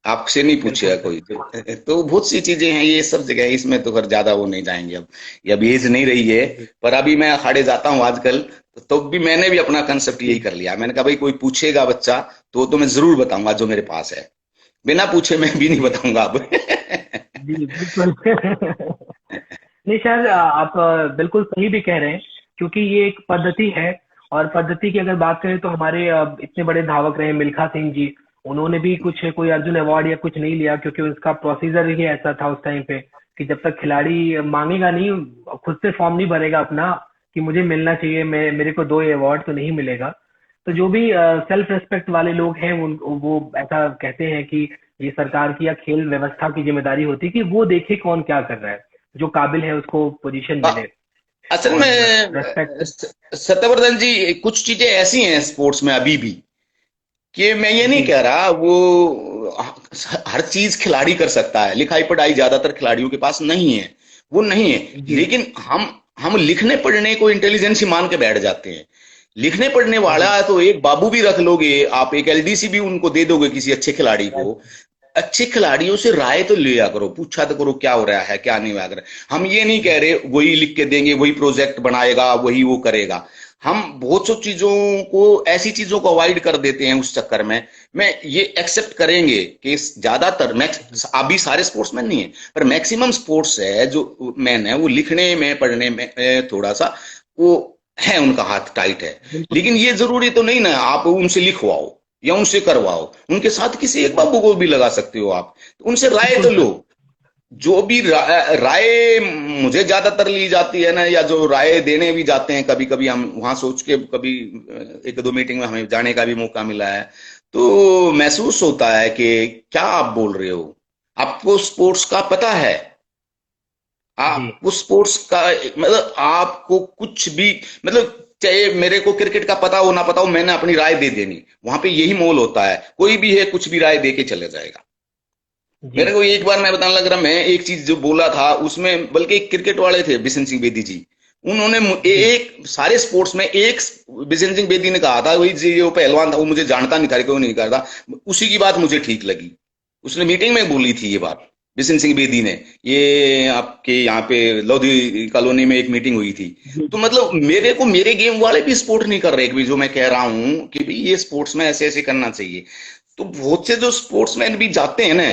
आपसे नहीं बिल्कुल पूछेगा सही। कोई। तो बहुत सी चीजें हैं, ये सब जगह है, इसमें तो फिर ज्यादा वो नहीं जाएंगे अब। ये अभी एज नहीं रही है। जी पर अभी मैं अखाड़े जाता हूँ आजकल, तो भी मैंने भी अपना कंसेप्ट यही जी कर लिया। मैंने कहा भाई कोई पूछेगा बच्चा तो मैं जरूर बताऊंगा जो मेरे पास है, बिना पूछे मैं भी नहीं जी बताऊंगा अब। जी बिल्कुल। नहीं सर, आप बिल्कुल सही भी कह रहे हैं, क्योंकि ये एक पद्धति है। और पद्धति की अगर बात करें तो हमारे इतने बड़े धावक रहे मिल्खा सिंह जी, उन्होंने भी कुछ कोई अर्जुन अवार्ड या कुछ नहीं लिया, क्योंकि उसका प्रोसीजर ही ऐसा था उस टाइम पे कि जब तक खिलाड़ी मांगेगा नहीं, खुद से फॉर्म नहीं भरेगा अपना कि मुझे मिलना चाहिए, मेरे को दो ये अवार्ड, तो नहीं मिलेगा। तो जो भी सेल्फ रेस्पेक्ट वाले लोग हैं वो ऐसा कहते हैं कि ये सरकार की या खेल व्यवस्था की जिम्मेदारी होती है कि वो देखे कौन क्या कर रहा है, जो काबिल है उसको पोजीशन मिले। असल और में रेस्पेक्ट। सत्यवर्धन जी कुछ चीजें ऐसी हैं स्पोर्ट्स में अभी भी, कि मैं ये नहीं जी कह रहा वो हर चीज खिलाड़ी कर सकता है। लिखाई पढ़ाई ज्यादातर खिलाड़ियों के पास नहीं है, वो नहीं है। जी लेकिन हम लिखने पढ़ने को इंटेलिजेंस ही मान के बैठ जाते हैं। लिखने पढ़ने वाला जी है तो एक बाबू भी रख लोगे आप, एक एलडीसी भी उनको दे दोगे किसी अच्छे खिलाड़ी को। अच्छे खिलाड़ियों से राय तो लिया करो, पूछा तो करो क्या हो रहा है क्या नहीं हो रहा है। हम ये नहीं कह रहे वही लिख के देंगे, वही प्रोजेक्ट बनाएगा, वही वो करेगा। हम बहुत सी चीजों को, ऐसी चीजों को अवॉइड कर देते हैं उस चक्कर में। मैं ये एक्सेप्ट करेंगे कि ज्यादातर मैक्स अभी सारे स्पोर्ट्समैन नहीं है, पर मैक्सिमम स्पोर्ट्स है जो मैन है वो लिखने में पढ़ने में थोड़ा सा वो है, उनका हाथ टाइट है। बिल्कुल लेकिन ये जरूरी तो नहीं ना आप उनसे लिखवाओ या उनसे करवाओ, उनके साथ किसी एक बाबू को भी लगा सकते हो आप, उनसे राय बिल्कुल तो लो। सर। जो भी राय मुझे ज्यादातर ली जाती है ना, या जो राय देने भी जाते हैं कभी कभी, हम वहां सोच के कभी एक दो मीटिंग में हमें जाने का भी मौका मिला है, तो महसूस होता है कि क्या आप बोल रहे हो, आपको स्पोर्ट्स का पता है, जी आपको स्पोर्ट्स का मतलब आपको कुछ भी मतलब, चाहे मेरे को क्रिकेट का पता हो ना पता हो, मैंने अपनी राय दे देनी। वहां पे यही मोल होता है, कोई भी है कुछ भी राय दे के चले जाएगा। जी मेरे को एक बार मैं बताने लग रहा, मैं एक चीज जो बोला था उसमें, बल्कि एक क्रिकेट वाले थे बिशन सिंह बेदी जी, उन्होंने जी एक सारे स्पोर्ट्स में एक बिशन सिंह बेदी ने कहा था, वही जो पहलवान था वो मुझे जानता नहीं था, कोई नहीं करता, उसी की बात मुझे ठीक लगी, उसने मीटिंग में बोली थी ये बात। बिशन सिंह बेदी ने, ये आपके यहाँ पे लोधी कॉलोनी में एक मीटिंग हुई थी। जी तो मतलब मेरे को मेरे गेम वाले भी सपोर्ट नहीं कर रहे कि जो मैं कह रहा हूँ कि भाई ये स्पोर्ट्स में ऐसे ऐसे करना चाहिए। तो बहुत से जो स्पोर्ट्समैन भी जाते हैं ना,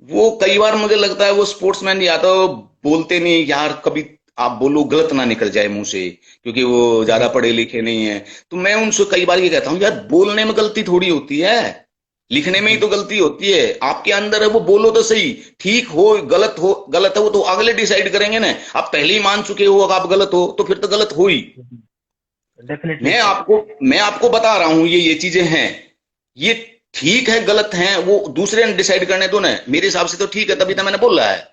वो कई बार मुझे लगता है वो स्पोर्ट्समैन या तो बोलते नहीं यार, कभी आप बोलो गलत ना निकल जाए मुंह से, क्योंकि वो ज्यादा जी पढ़े लिखे नहीं है। तो मैं उनसे कई बार ये कहता हूँ यार, बोलने में गलती थोड़ी होती है, लिखने में ही जी तो गलती होती है। आपके अंदर है वो बोलो तो सही, ठीक हो गलत है वो तो अगले डिसाइड करेंगे ना। आप पहले ही मान चुके हो अगर आप गलत हो तो फिर तो गलत हो ही। डेफिनेटली मैं सर। आपको मैं आपको बता रहा हूं ये चीजें हैं, ये ठीक है गलत हैं वो दूसरे ने डिसाइड करने दो ना, मेरे हिसाब से तो ठीक है, तभी तो मैंने बोला है।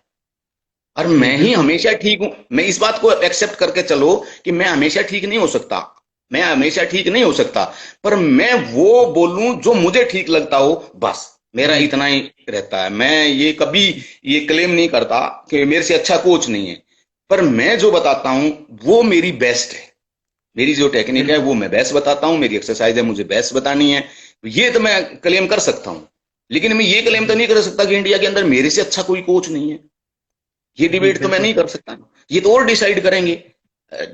और जी मैं ही बिल्कुल हमेशा ठीक हूं, मैं इस बात को एक्सेप्ट करके चलो कि मैं हमेशा ठीक नहीं हो सकता, मैं हमेशा ठीक नहीं हो सकता, पर मैं वो बोलूं जो मुझे ठीक लगता हो, बस मेरा जी इतना ही रहता है। मैं ये कभी ये क्लेम नहीं करता कि मेरे से अच्छा कोच नहीं है, पर मैं जो बताता हूं वो मेरी बेस्ट है। मेरी जो टेक्निक है बिल्कुल वो मैं बेस्ट बताता हूँ, मेरी एक्सरसाइज है मुझे बेस्ट बतानी है, ये तो मैं क्लेम कर सकता हूँ। लेकिन मैं ये क्लेम तो जी नहीं कर सकता कि इंडिया के अंदर मेरे से अच्छा कोई कोच नहीं है। ये जी डिबेट तो मैं बिल्कुल नहीं सर। कर सकता, ये तो और डिसाइड करेंगे।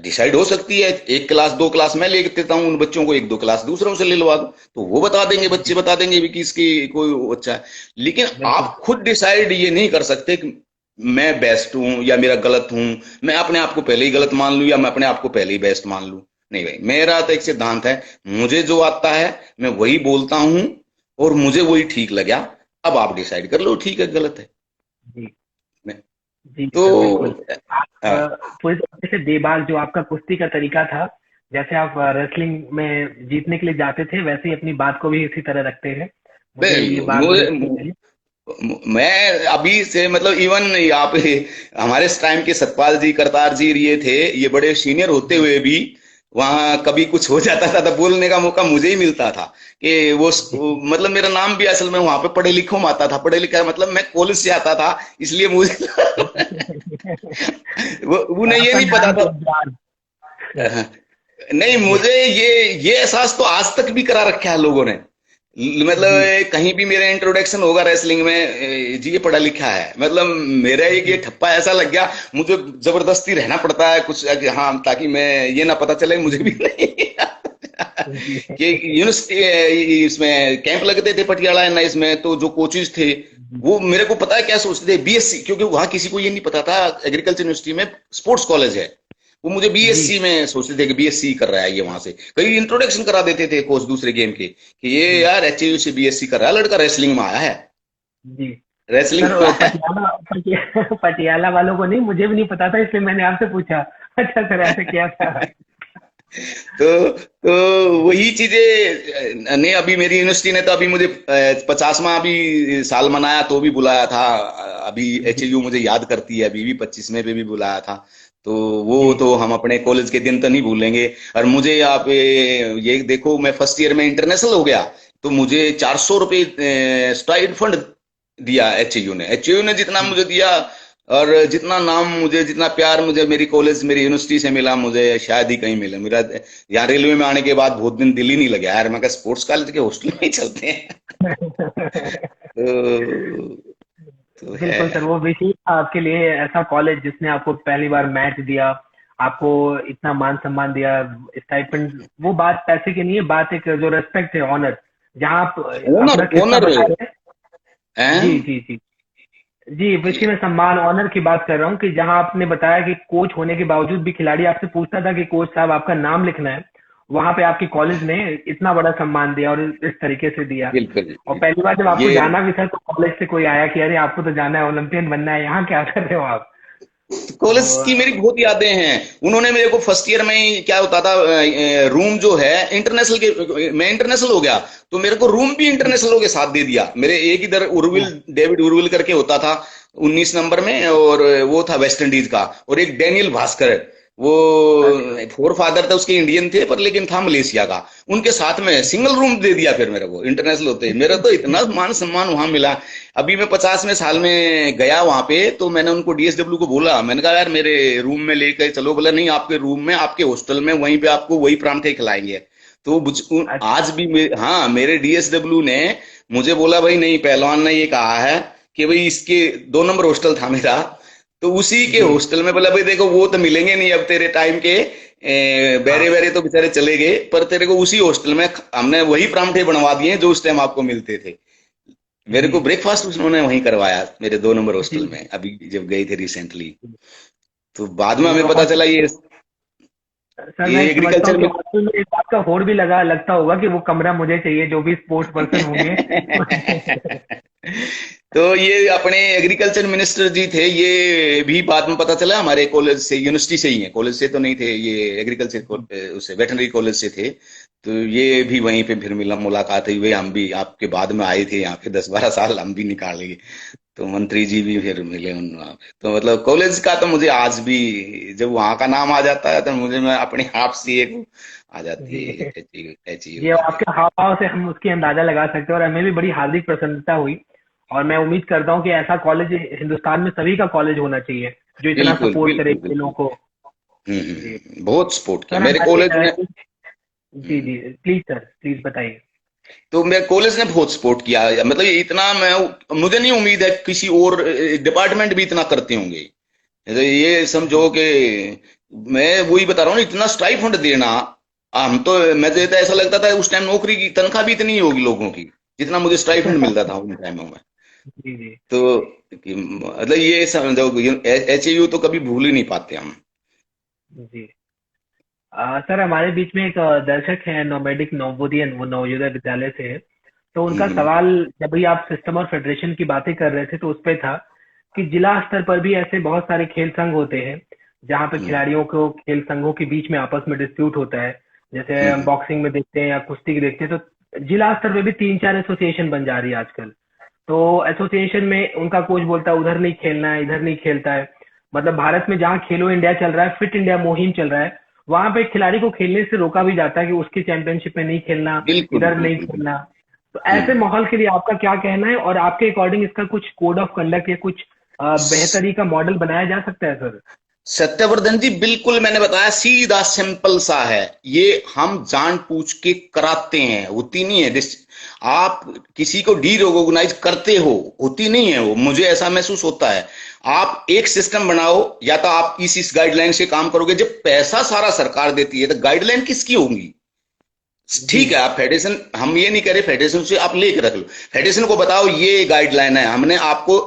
डिसाइड हो सकती है, एक क्लास दो क्लास मैं ले देता हूँ उन बच्चों को, एक दो क्लास दूसरों से ले लवा दूं, तो वो बता देंगे, बच्चे जी बता देंगे भी कि इसकी कोई अच्छा है। लेकिन बिल्कुल आप खुद डिसाइड ये नहीं कर सकते कि मैं बेस्ट हूं या मेरा गलत हूं, मैं अपने आप को पहले ही गलत मान लूं या मैं अपने आप को पहले ही बेस्ट मान लूं। नहीं भाई, मेरा तो एक सिद्धांत है, मुझे जो आता है मैं वही बोलता हूं, और मुझे वही ठीक लगा। अब आप डिसाइड कर लो ठीक है गलत है। जी मैं- जी तो सर बिल्कुल। आप हाँ, पूरी तरीके से बेबाक जो आपका कुश्ती का तरीका था, जैसे आप रेसलिंग में जीतने के लिए जाते थे, वैसे ही अपनी बात को भी इसी तरह रखते हैं। मुझे ये बात बड़ी मुझे अच्छी लगी। मैं अभी से मतलब इवन आप हमारे टाइम के सतपाल जी करतार जी ये थे, ये बड़े सीनियर होते जी हुए भी वहां कभी कुछ हो जाता था तो बोलने का मौका मुझे ही मिलता था कि जी मतलब मेरा नाम भी असल में वहां पे पढ़े लिखों में आता था, पढ़े लिखा मतलब मैं कॉलेज से आता था, इसलिए मुझे वो उन्हें ये आपका नहीं पता नाम था। जज्बात। नहीं, जी मुझे ये एहसास तो आज तक भी करा रखा है लोगों ने। मतलब जी कहीं भी मेरा इंट्रोडक्शन होगा रेसलिंग में, जी ये पढ़ा लिखा है, मतलब मेरा एक ये जी ठप्पा ऐसा लग गया, मुझे जबरदस्ती रहना पड़ता है कुछ हाँ, ताकि मैं ये ना पता चले मुझे भी नहीं जी कि यूनिवर्सिटी इसमें कैंप लगते थे पटियाला नाइस में, तो जो कोचेज थे जी वो मेरे को पता है क्या सोचते थे, बीएससी, क्योंकि वहां किसी को ये नहीं पता था एग्रीकल्चर यूनिवर्सिटी में स्पोर्ट्स कॉलेज है, वो मुझे जी बीएससी में सोचते थे कि बीएससी कर रहा है ये वहां से। कई इंट्रोडक्शन करा देते थे कोच दूसरे गेम के कि ये जी यार एचयू से बीएससी कर रहा है लड़का, रेसलिंग में आया है, जी रेसलिंग सर, में आया है। पटियाला वालों को नहीं, मुझे भी नहीं पता था, इसलिए मैंने आपसे पूछा। अच्छा सर, ऐसे क्या था? तो वही चीजें ने अभी मेरी यूनिवर्सिटी ने तो अभी मुझे 50वां अभी साल मनाया तो भी बुलाया था। अभी जी एचयू मुझे याद करती है, अभी भी 25वें पे भी बुलाया था। तो वो जी तो हम अपने कॉलेज के दिन तो नहीं भूलेंगे। और मुझे आप ये देखो, मैं फर्स्ट ईयर में इंटरनेशनल हो गया, तो मुझे 400 रुपये स्टाइड फंड दिया एचयू ने। एचयू ने जितना जी मुझे दिया, और जितना नाम मुझे, जितना प्यार मुझे मेरी कॉलेज मेरी यूनिवर्सिटी से मिला, मुझे शायद ही कहीं मिले। मेरा यहाँ रेलवे में आने के बाद बहुत दिन दिल ही नहीं लगा यार, मैं स्पोर्ट्स कॉलेज के हॉस्टल में ही चलते हैं। तो है। बिल्कुल सर, वो विशेष था आपके लिए, ऐसा कॉलेज जिसने आपको पहली बार मैच दिया, आपको इतना मान सम्मान दिया, स्टाइपेंड। वो बात पैसे की नहीं है, बात एक जो रेस्पेक्ट है, ऑनर, जहाँ आप ओनर अपना किस्सा ओनर बता रहे हैं। हैं। जी जी जी जी, इसी में सम्मान ऑनर की बात कर रहा हूँ, कि जहां आपने बताया कि कोच होने के बावजूद भी खिलाड़ी आपसे पूछता था कि कोच साहब आपका नाम लिखना है, वहां पे आपकी कॉलेज ने इतना बड़ा सम्मान दिया और इस तरीके से दिया। बिल्कुल। और पहली बार जब आपको ये जाना भी था, तो कॉलेज से कोई आया कि अरे आपको तो जाना है, ओलंपियन बनना है, यहाँ क्या कर रहे हो आप? कॉलेज तो की मेरी बहुत यादें हैं। उन्होंने मेरे को फर्स्ट ईयर में ही क्या होता था, रूम जो है इंटरनेशनल के, मैं इंटरनेशनल हो गया तो मेरे को रूम भी इंटरनेशनल के साथ दे दिया। मेरे एक इधर ओ, उर्विल, डेविड उर्विल करके होता था 19 नंबर में, और वो था वेस्ट इंडीज का, और एक डैनियल भास्कर, वो अच्छा फोर फादर थे उसके, इंडियन थे पर लेकिन था मलेशिया का, उनके साथ में सिंगल रूम दे दिया फिर मेरे को इंटरनेशनल होते ही। मेरा तो इतना मान सम्मान वहां मिला। अभी मैं 50वें साल में गया वहां पे, तो मैंने उनको डीएसडब्ल्यू को बोला, मैंने कहा यार मेरे रूम में लेकर चलो। बोला नहीं, आपके रूम में, आपके हॉस्टल में, वहीं पे आपको वही परांठे खिलाएंगे। तो अच्छा आज भी हाँ, मेरे डीएसडब्ल्यू ने मुझे बोला भाई नहीं, पहलवान ने ये कहा है कि भाई इसके 2 नंबर हॉस्टल था मेरा, तो उसी के जी हॉस्टल में बोला भाई देखो वो तो मिलेंगे नहीं अब तेरे टाइम के, बेरे हाँ बेरे तो बेचारे चले गए, पर तेरे को उसी हॉस्टल में हमने वही परांठे बनवा दिए जो उस टाइम आपको मिलते थे। मेरे जी को ब्रेकफास्ट उन्होंने वहीं करवाया मेरे 2 नंबर जी हॉस्टल में, अभी जब गए थे रिसेंटली। जी तो बाद में जी, हमें पता चला सर ये मैं समझता एग्रीकल्चर हूँ कि में हॉस्टल में एक बात का होड़ भी लगता होगा कि वो कमरा मुझे चाहिए, जो भी स्पोर्ट्स पर्सन होंगे। तो ये अपने एग्रीकल्चर मिनिस्टर जी थे, ये भी बाद में पता चला हमारे कॉलेज से, यूनिवर्सिटी से ही है, कॉलेज से तो नहीं थे ये, एग्रीकल्चर उससे वेटनरी कॉलेज से थे। तो ये भी वहीं पे फिर मिला, मुलाकात हुई, भाई हम भी आपके बाद में आए थे यहाँ पे, 10-12 साल हम भी निकाल लिए। तो मंत्री जी भी फिर मिले उन वहाँ पे। तो मतलब कॉलेज का तो मुझे आज भी, जब वहां का नाम आ जाता है तो मुझे, मैं अपने आप से एक आ जाती है, जी टची टची हो ये जाती है। आपके हाव भाव से हम उसकी अंदाजा लगा सकते हैं, और हमें भी बड़ी हार्दिक प्रसन्नता हुई। और मैं उम्मीद करता हूँ कि ऐसा कॉलेज हिंदुस्तान में सभी का कॉलेज होना चाहिए, जो इतना बिल्कुल सपोर्ट करे बिल्कुल खेलों बिल्कुल। को। जी बहुत सपोर्ट किया सर मेरे हमारे कॉलेज ने। जी जी प्लीज सर, प्लीज बताइए। तो मेरे कॉलेज ने बहुत सपोर्ट किया, मतलब ये इतना, मैं, मुझे नहीं उम्मीद है किसी और डिपार्टमेंट भी इतना करते होंगे। तो ये जी समझो कि मैं वही बता रहा हूँ, इतना स्टाइफंड देना, हम तो, मुझे तो ऐसा लगता था उस टाइम नौकरी की तनख्वाह भी इतनी ही होगी लोगों की जितना मुझे स्टाइफंड मिलता था उन टाइमों में। जी जी तो मतलब ये समझो, HAU तो कभी भूल ही नहीं पाते हम। जी सर हमारे बीच में एक दर्शक है नवमेडिक नवोदय नवोदय विद्यालय से है। तो उनका हम्म, सवाल, जब भी आप सिस्टम और फेडरेशन की बातें कर रहे थे तो उस पे था कि जिला स्तर पर भी ऐसे बहुत सारे खेल संघ होते हैं जहाँ पे हम्म, खिलाड़ियों को खेल संघों के बीच में आपस में डिस्प्यूट होता है। जैसे हम हम्म, बॉक्सिंग में देखते हैं या कुश्ती की देखते हैं, तो जिला स्तर पे भी 3-4 एसोसिएशन बन जा रही है आजकल। तो एसोसिएशन में उनका कोच बोलता है उधर नहीं खेलना है, इधर नहीं खेलता है। मतलब भारत में जहाँ खेलो इंडिया चल रहा है, फिट इंडिया मुहिम चल रहा है, वहां पे खिलाड़ी को खेलने से रोका भी जाता है कि उसकी चैंपियनशिप में नहीं खेलना, बिल्कुल इधर नहीं बिल्कुल बिल्कुल। खेलना। तो ऐसे माहौल के लिए आपका क्या कहना है, और आपके अकॉर्डिंग इसका कुछ कोड ऑफ कंडक्ट या कुछ बेहतरी का मॉडल बनाया जा सकता है सर? सत्यवर्धन जी, बिल्कुल मैंने बताया, सीधा सिंपल सा है। ये हम जान पूछ के कराते हैं, होती नहीं है आप किसी को डी रिकॉग्नाइज करते हो, होती नहीं है वो, मुझे ऐसा महसूस होता है। आप एक सिस्टम बनाओ, या तो आप इस गाइडलाइन से काम करोगे, जब पैसा सारा सरकार देती है तो गाइडलाइन किसकी होंगी? जी ठीक है, आप फेडरेशन, हम ये नहीं कह रहे फेडरेशन से आप लेके रख लो, फेडरेशन को बताओ ये गाइडलाइन है, हमने आपको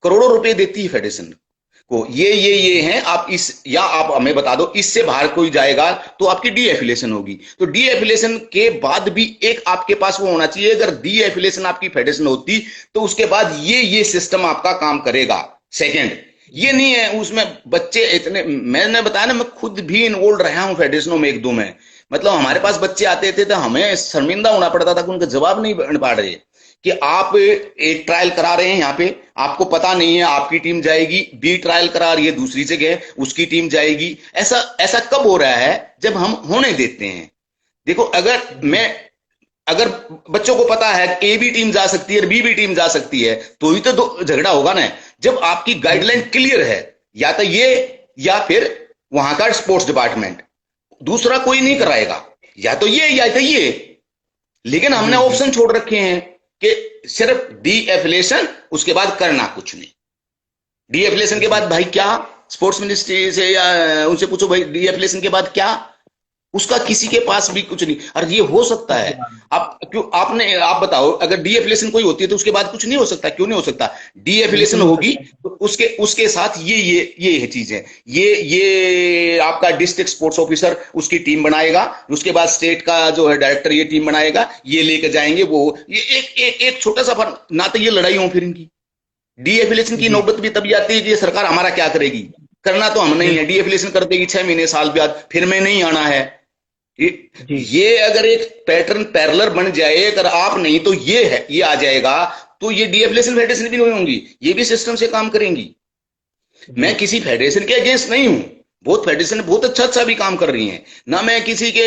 करोड़ों रुपए देती है फेडरेशन को, ये जी हैं, आप इस, या आप हमें बता दो इससे बाहर कोई जाएगा तो आपकी डी एफिलेशन होगी। तो डी एफिलेशन के बाद भी एक आपके पास वो होना चाहिए, अगर डी एफिलेशन आपकी फेडरेशन होती तो उसके बाद ये सिस्टम आपका काम करेगा। सेकंड, ये जी नहीं है उसमें बच्चे इतने, मैंने बताया ना, मैं खुद भी इन्वॉल्व रहा हूं फेडरेशनों में, एक दो में, मतलब हमारे जी पास बच्चे आते थे तो हमें शर्मिंदा होना पड़ता था कि उनका जवाब नहीं बन पा रहे, कि आप एक ट्रायल करा रहे हैं यहाँ पे, आपको पता नहीं है आपकी टीम जाएगी, बी ट्रायल करा रही है दूसरी जगह, उसकी टीम जाएगी। ऐसा ऐसा कब हो रहा है? जब हम होने देते हैं। देखो, जी अगर बच्चों को पता है ए भी टीम जा सकती है और बी भी टीम जा सकती है, तो ही तो झगड़ा होगा ना। जब आपकी गाइडलाइन बिल्कुल क्लियर है, या तो ये, या फिर वहां का स्पोर्ट्स डिपार्टमेंट, दूसरा कोई नहीं जी कराएगा, या तो ये या तो ये। लेकिन हमने जी जी ऑप्शन छोड़ रखे हैं कि सिर्फ डी एफिलेशन, उसके बाद करना कुछ नहीं। डी एफिलेशन के जी बाद भाई क्या, स्पोर्ट्स मिनिस्ट्री से या उनसे पूछो भाई डी एफिलेशन के बाद क्या, उसका किसी के पास भी कुछ नहीं। और ये हो सकता है, आप क्यों, आप बताओ, अगर डी एफिलेशन कोई होती है तो उसके बाद कुछ नहीं हो सकता? क्यों नहीं हो सकता? डी एफिलेशन बिल्कुल हो होगी सकता है। तो उसके उसके साथ ये है चीजें, ये आपका डिस्ट्रिक्ट स्पोर्ट्स ऑफिसर उसकी टीम बनाएगा, उसके बाद स्टेट का जो है डायरेक्टर ये टीम बनाएगा, ये लेकर जाएंगे वो, ये एक छोटा सा फर्क ना, तो ये लड़ाई हो फिर इनकी। डी एफिलेशन की जी नौबत भी तभी आती है कि ये सरकार हमारा क्या करेगी, करना तो हम नहीं है, डी बिल्कुल एफिलेशन कर देगी 6 महीने साल बाद, फिर मैं नहीं आना है। ये जी ये अगर एक पैटर्न पैरेलल बन जाए, अगर आप नहीं तो ये है, ये आ जाएगा, तो ये डीएफिलेशन फेडरेशन भी नहीं होंगी, ये भी सिस्टम से काम करेंगी। जी मैं किसी फेडरेशन के अगेंस्ट नहीं हूं, बहुत फेडरेशन बहुत अच्छा अच्छा भी काम कर रही हैं ना, मैं किसी के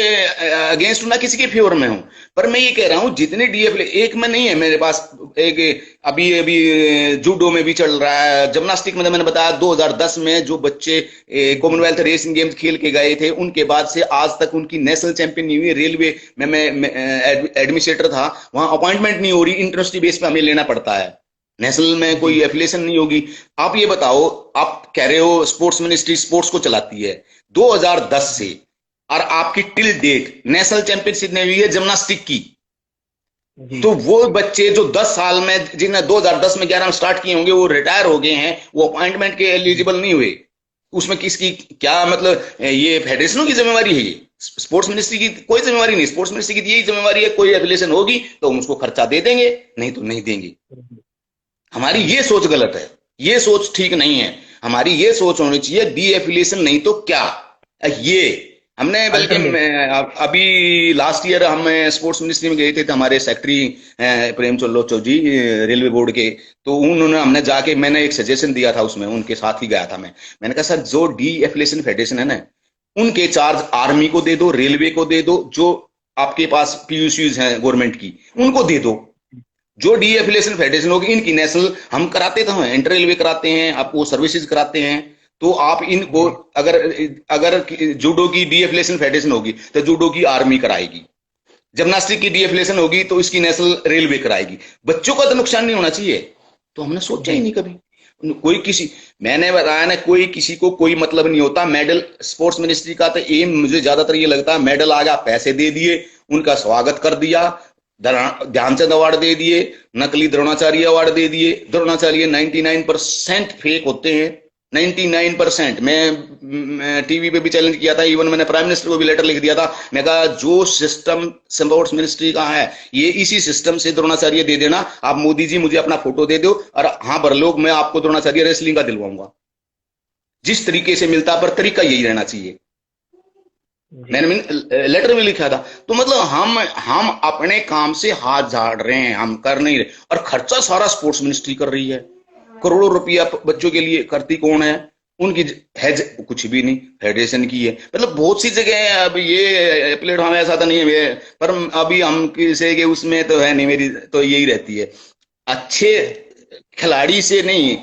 अगेंस्ट हूं ना किसी के फेवर में हूं, पर मैं ये कह रहा हूं जितने डीएफ, एक में नहीं है मेरे पास, एक अभी अभी जूडो में भी चल रहा है, जिम्नास्टिक में, मैंने बताया 2010 में जो बच्चे जी कॉमनवेल्थ रेसिंग गेम्स खेल के गए थे, उनके बाद से आज तक उनकी नेशनल चैंपियन नहीं हुई। रेलवे में मैं एडमिनिस्ट्रेटर था, वहां अपॉइंटमेंट नहीं हो रही, इंटरेस्टी बेस पे हमें लेना पड़ता है। नेशनल में जी कोई एफिलिएशन नहीं होगी। आप ये बताओ, आप कह रहे हो स्पोर्ट्स मिनिस्ट्री स्पोर्ट्स को चलाती है 2010 से, और आपकी टिल डेट नेशनल चैंपियनशिप ने हुई है जिम्नास्टिक की। जी तो वो बच्चे जो 10 साल में, जिन्हें 2010 में 11 में स्टार्ट किए होंगे, वो रिटायर हो गए हैं, वो अपॉइंटमेंट के एलिजिबल नहीं हुए। उसमें किसकी क्या मतलब, ये फेडरेशनों की जिम्मेवारी है? ये स्पोर्ट्स मिनिस्ट्री की कोई जिम्मेवारी नहीं। स्पोर्ट्स मिनिस्ट्री की यही जिम्मेवारी है, कोई एफिलिएशन होगी तो हम उसको खर्चा दे देंगे, नहीं तो नहीं देंगे। जी हमारी जी ये सोच गलत है, ये सोच ठीक नहीं है। हमारी ये सोच होनी चाहिए डी एफिलिएशन नहीं तो क्या। ये हमने बल्कि अल्टरनेट। अभी लास्ट ईयर हम स्पोर्ट्स मिनिस्ट्री में गए थे, तो हमारे सेक्रेटरी प्रेमचंद लोचो जी, रेलवे बोर्ड के, तो उन्होंने हमने जाके मैंने एक सजेशन दिया था, उसमें उनके साथ ही गया था मैंने कहा सर जो डी एफिलिएशन फेडरेशन है ना, उनके चार्ज आर्मी को दे दो, रेलवे को दे दो, जो आपके पास पीयूसीज हैं गवर्नमेंट की उनको दे दो। जो डी एफिलिएशन फेडरेशन होगी इनकी नेशनल हम कराते तो हैं, इंटर रेलवे कराते हैं, आपको सर्विसेज कराते हैं। तो आप इनको, जी अगर अगर जूडो की डी एफिलिएशन फेडरेशन होगी तो जूडो की आर्मी कराएगी, जिम्नास्टिक की डी एफिलिएशन होगी तो इसकी नेशनल रेलवे कराएगी। बच्चों का तो नुकसान नहीं होना चाहिए। तो हमने सोचा जी ही नहीं कभी। कोई किसी, मैंने बताया ना, कोई किसी को कोई मतलब नहीं होता मेडल। स्पोर्ट्स मिनिस्ट्री का तो एम मुझे ज्यादातर ये लगता है, मेडल आ गया, पैसे दे दिए, उनका स्वागत कर दिया, ध्यानचंद अवार्ड दे दिए, नकली द्रोणाचार्य अवार्ड दे दिए। द्रोणाचार्य 99% फेक होते हैं, 99%। मैं टीवी पे भी चैलेंज किया था, इवन मैंने प्राइम मिनिस्टर को भी लेटर लिख दिया था। मैं कहा जो सिस्टम स्पोर्ट्स मिनिस्ट्री का है, ये इसी सिस्टम से द्रोणाचार्य दे देना। आप मोदी जी मुझे अपना फोटो दे दो, और हाँ भर लो, मैं आपको द्रोणाचार्य रेसलिंग का दिलवाऊंगा। जिस तरीके से मिलता है, पर तरीका यही रहना चाहिए। जी मैंने लेटर में लिखा था। तो मतलब हम अपने काम से हाथ झाड़ रहे हैं, हम कर नहीं रहे, और खर्चा सारा स्पोर्ट्स मिनिस्ट्री कर रही है। करोड़ों रुपया बच्चों के लिए करती कौन है? उनकी है कुछ भी नहीं, फेडरेशन की है। मतलब बहुत सी जगह है, अब ये प्लेटफॉर्म ऐसा तो नहीं है, पर अभी हम किसी के उसमें तो है नहीं। मेरी तो यही रहती है, अच्छे खिलाड़ी से नहीं,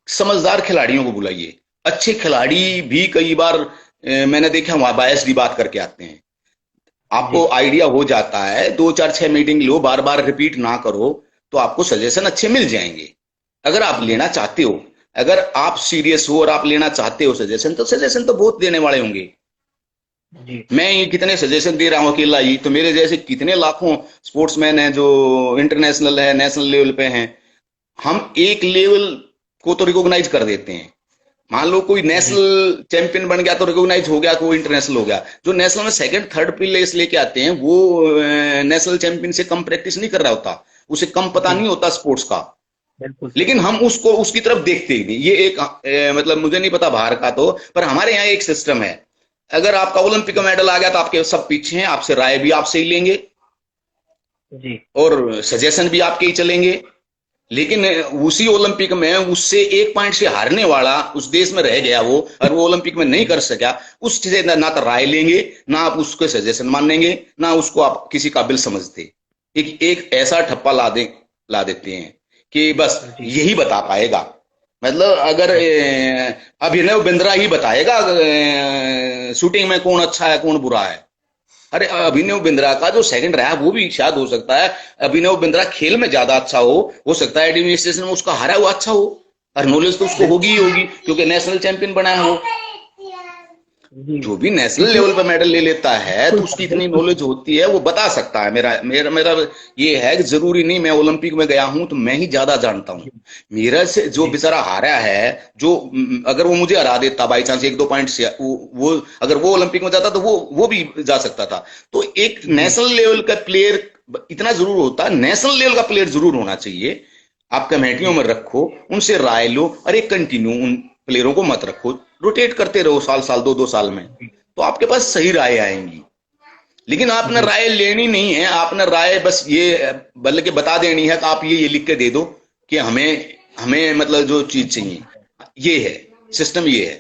समझदार खिलाड़ियों को बुलाइए। अच्छे खिलाड़ी भी कई बार मैंने देखा वहां बायस भी बात करके आते हैं। जी आपको आइडिया हो जाता है, 2 4 6 मीटिंग लो, बार बार रिपीट ना करो, तो आपको सजेशन अच्छे मिल जाएंगे। अगर आप जी लेना चाहते हो, अगर आप सीरियस हो और आप लेना चाहते हो सजेशन, तो सजेशन तो बहुत देने वाले होंगे। जी मैं ये कितने सजेशन दे रहा हूँ अकेला ही, तो मेरे जैसे कितने लाखों स्पोर्ट्समैन हैं जो इंटरनेशनल है, नेशनल लेवल पे हैं। हम एक लेवल को तो रिकॉग्नाइज कर देते हैं। मान लो कोई जी नेशनल चैंपियन बन गया तो रिकॉग्नाइज हो गया कि वो इंटरनेशनल हो गया। जो नेशनल में सेकंड थर्ड प्लेस लेके आते हैं, वो नेशनल चैंपियन से कम प्रैक्टिस नहीं कर रहा होता, उसे कम पता जी नहीं होता स्पोर्ट्स का। बिल्कुल सही। लेकिन हम उसको उसकी तरफ देखते ही नहीं। ये एक मतलब मुझे नहीं पता बाहर का तो, पर हमारे यहाँ एक सिस्टम है, अगर आपका ओलंपिक का मेडल आ गया तो आपके सब पीछे हैं, आपसे राय भी आपसे ही लेंगे, जी और सजेशन भी आपके ही चलेंगे। लेकिन उसी ओलंपिक में उससे 1 पॉइंट से हारने वाला उस देश में रह गया वो, और वो ओलंपिक में नहीं कर सका, उससे ना तो राय लेंगे, ना आप उसके सजेशन मानेंगे, ना उसको आप किसी काबिल समझते। एक ऐसा ठप्पा ला देते हैं कि बस जी यही बता पाएगा। मतलब अगर जी अभिनव बिंद्रा ही बताएगा शूटिंग में कौन अच्छा है कौन बुरा है। अरे जी अभिनव बिंद्रा का जो सेकंड रहा वो भी शायद हो सकता है अभिनव बिंद्रा खेल में ज्यादा अच्छा हो सकता है एडमिनिस्ट्रेशन में उसका हारा हुआ अच्छा हो, और नॉलेज तो उसको होगी ही होगी, क्योंकि नेशनल चैंपियन बना है वो। जी जो भी नेशनल क्योंकि लेवल पर मेडल ले लेता है तो उसकी बिल्कुल इतनी बिल्कुल नॉलेज होती है, वो बता सकता है। मेरा मेरा मेरा ये है कि जरूरी नहीं मैं ओलंपिक में गया हूं तो मैं ही ज्यादा जानता हूं। जी मेरा से जो जी बेचारा हारा है, जो अगर वो मुझे हरा देता बाई चांस 1 2 पॉइंट से, वो अगर वो ओलंपिक में जाता तो वो भी जा सकता था। तो एक जी नेशनल लेवल का प्लेयर इतना जरूर होता है, नेशनल लेवल का प्लेयर जरूर होना चाहिए। आप कमेटियों जी में रखो, उनसे राय लो, और एक कंटिन्यू उन प्लेयरों को मत रखो, रोटेट करते रहो साल साल 2 2 साल में, जी तो आपके पास सही राय आएंगी। लेकिन आपने जी राय लेनी नहीं है, आपने राय बस ये बल्कि बता देनी है कि आप ये लिख के दे दो कि हमें हमें मतलब जो चीज चाहिए ये है, सिस्टम ये है।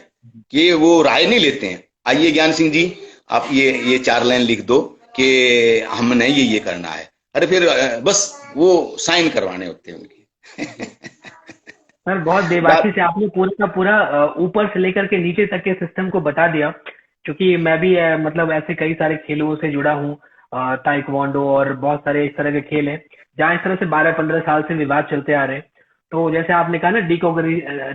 कि वो राय नहीं लेते हैं। आइए ज्ञान सिंह जी, आप ये 4 लाइन लिख दो कि हमने ये करना है। अरे फिर बस वो साइन करवाने होते हैं उनकी। सर बहुत बेबाकी बात से आपने पूरा का पूरा ऊपर से लेकर के नीचे तक के सिस्टम को बता दिया। क्योंकि मैं भी मतलब ऐसे कई सारे खेलों से जुड़ा हूँ, ताइक्वांडो और बहुत सारे इस तरह के खेल हैं जहाँ इस तरह से 12 15 साल से विवाद चलते आ रहे हैं। तो जैसे आपने कहा ना डी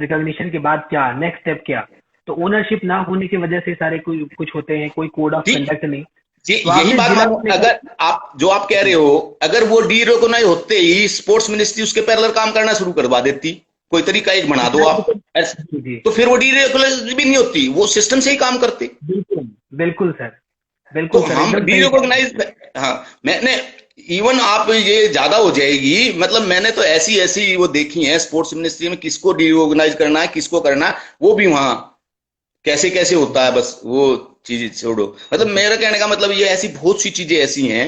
रिकॉग्निशन के बाद क्या नेक्स्ट स्टेप क्या, तो ओनरशिप ना होने की वजह से सारे कोई कुछ होते हैं, कोई कोड ऑफ ठीक, कंडक्ट नहीं। ये तो यही आपने बात जिला मानो, लेकर। अगर आप जो आप कह रहे हो, अगर वो डी रिकॉग्नाइज होते ही स्पोर्ट्स मिनिस्ट्री उसके पैरेलल काम करना शुरू करवा देती, कोई तरीका एक बना दो आप जी जी। तो फिर वो डी रिकॉग्नाइज भी नहीं होती, वो सिस्टम से ही काम करते। बिल्कुल बिल्कुल सर, तो बिल्कुल सर, हम एकदम डी सही कह रहे रिकॉग्नाइज, हाँ, मैंने इवन आप ये ज्यादा हो जाएगी, मतलब मैंने तो ऐसी ऐसी वो देखी है स्पोर्ट्स मिनिस्ट्री में, किसको डी रिकॉग्नाइज करना है, किसको करना है, वो भी वहां कैसे कैसे होता है, बस वो चीज छोड़ो। मतलब हैं। मेरा कहने का मतलब ये, ऐसी बहुत सी चीजें ऐसी हैं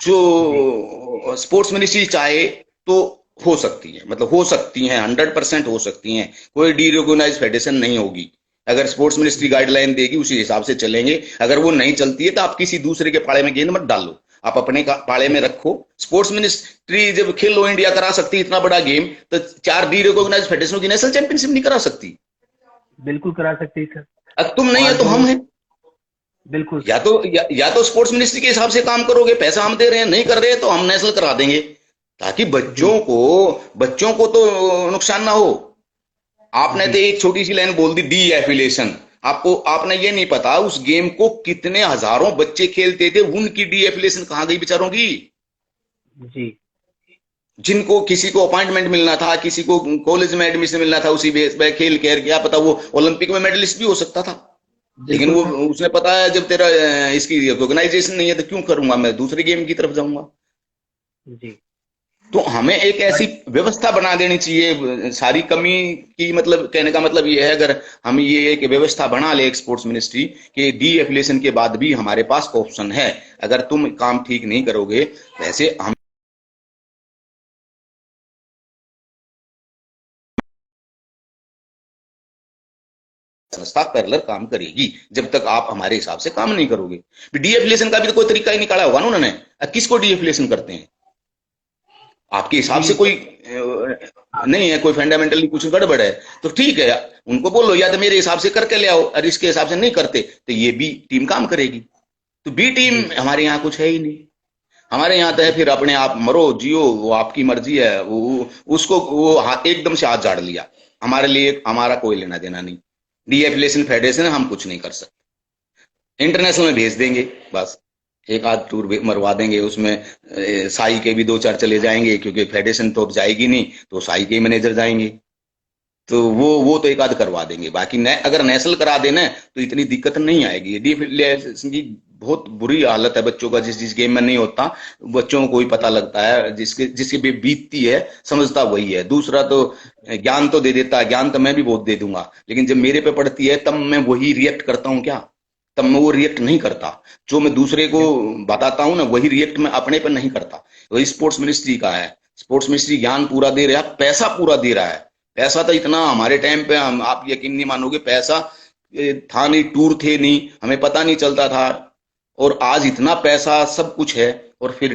जो जी स्पोर्ट्स मिनिस्ट्री चाहे तो हो सकती है, मतलब हो सकती हैं, 100% हो सकती हैं। कोई डी रिकॉग्नाइज फेडरेशन नहीं होगी, अगर स्पोर्ट्स मिनिस्ट्री जी गाइडलाइन देगी उसी हिसाब से चलेंगे। अगर वो नहीं चलती है तो आप किसी दूसरे के पाले में गेंद मत डालो, आप अपने पाले में जी। रखो। स्पोर्ट्स मिनिस्ट्री जब खेलो इंडिया करा सकती है इतना बड़ा गेम, तो 4 डी रिकॉग्नाइज फेडरेशनों की नेशनल चैंपियनशिप नहीं करा सकती? बिल्कुल करा सकते हैं सर। अब तुम नहीं है और तो जो हम हैं। बिल्कुल या सर। तो या तो स्पोर्ट्स मिनिस्ट्री के हिसाब से काम करोगे, पैसा हम दे रहे हैं, नहीं कर रहे हैं तो हम नेशनल करा देंगे, ताकि जी बच्चों को तो नुकसान ना हो। आपने जी। तो एक छोटी सी लाइन बोल दी, डी एफिलेशन। आपने ये नहीं पता उस गेम को कितने हजारों बच्चे खेलते थे, उनकी डी एफिलेशन कहां गई बेचारों की? जी जिनको किसी को अपॉइंटमेंट मिलना था, किसी को कॉलेज में एडमिशन मिलना था उसी बेस पे, खेल खेल क्या पता वो ओलंपिक में मेडलिस्ट भी हो सकता था। लेकिन बिल्कुल वो, सर। उसने पता है जब तेरा इसकी रिकॉग्नाइजेशन नहीं है तो क्यों करूंगा, मैं दूसरे गेम की तरफ जाऊंगा। जी तो हमें एक ऐसी बट व्यवस्था बना देनी चाहिए। सारी कमी की मतलब, कहने का मतलब ये है, अगर हम ये एक व्यवस्था बना ले एक स्पोर्ट्स मिनिस्ट्री के डी एफिलिएशन के बाद भी हमारे पास ऑप्शन है, अगर तुम काम ठीक नहीं करोगे, वैसे हम संस्था पैरेलल काम करेगी जब तक आप हमारे हिसाब से काम नहीं करोगे। डी एफिलिएशन का भी तो कोई तरीका ही निकाला होगा ना उन्होंने। किसको डी एफिलिएशन करते हैं? आपके हिसाब जी से कोई हाँ नहीं है, कोई फंडामेंटली कुछ गड़बड़ है, तो ठीक है, उनको बोलो या तो मेरे हिसाब से करके ले आओ, और इसके हिसाब से नहीं करते तो ये बी टीम काम करेगी। तो बी टीम जी हमारे यहाँ कुछ है ही नहीं। हमारे यहाँ तो है, जी फिर अपने आप मरो जियो, वो आपकी मर्जी है, उसको वो एकदम से हाथ झाड़ लिया। हमारे लिए हमारा कोई लेना देना नहीं, डी एफिलिएशन फेडरेशन हम कुछ नहीं कर सकते। इंटरनेशनल में भेज देंगे बस, एक आध टूर मरवा देंगे उसमें, साई के भी 2 4 चले जाएंगे, क्योंकि फेडरेशन तो अब जाएगी नहीं, तो साई के मैनेजर जाएंगे, तो वो तो एक आध करवा देंगे। बाकी अगर नेशनल करा देना तो इतनी दिक्कत नहीं आएगी। डीफिलिएशन की बहुत बुरी हालत है बच्चों का, जिस जिस गेम में नहीं होता बच्चों को ही पता लगता है, जिसके जिसकी भी बीतती है समझता वही है। दूसरा तो ज्ञान तो दे देता है, ज्ञान तो मैं भी बहुत दे दूंगा, लेकिन जब मेरे पे पड़ती है तब मैं वही रिएक्ट करता हूँ क्या? तब मैं वो रिएक्ट नहीं करता। जो मैं दूसरे को बिल्कुल बताता हूँ ना, वही रिएक्ट मैं अपने पे नहीं करता। वही स्पोर्ट्स मिनिस्ट्री का है। स्पोर्ट्स मिनिस्ट्री ज्ञान पूरा दे रहा है, पैसा पूरा दे रहा है। पैसा तो इतना हमारे टाइम पे, हम आप यकीन नहीं मानोगे, पैसा था नहीं, टूर थे नहीं, हमें पता नहीं चलता था, और आज इतना पैसा सब कुछ है और फिर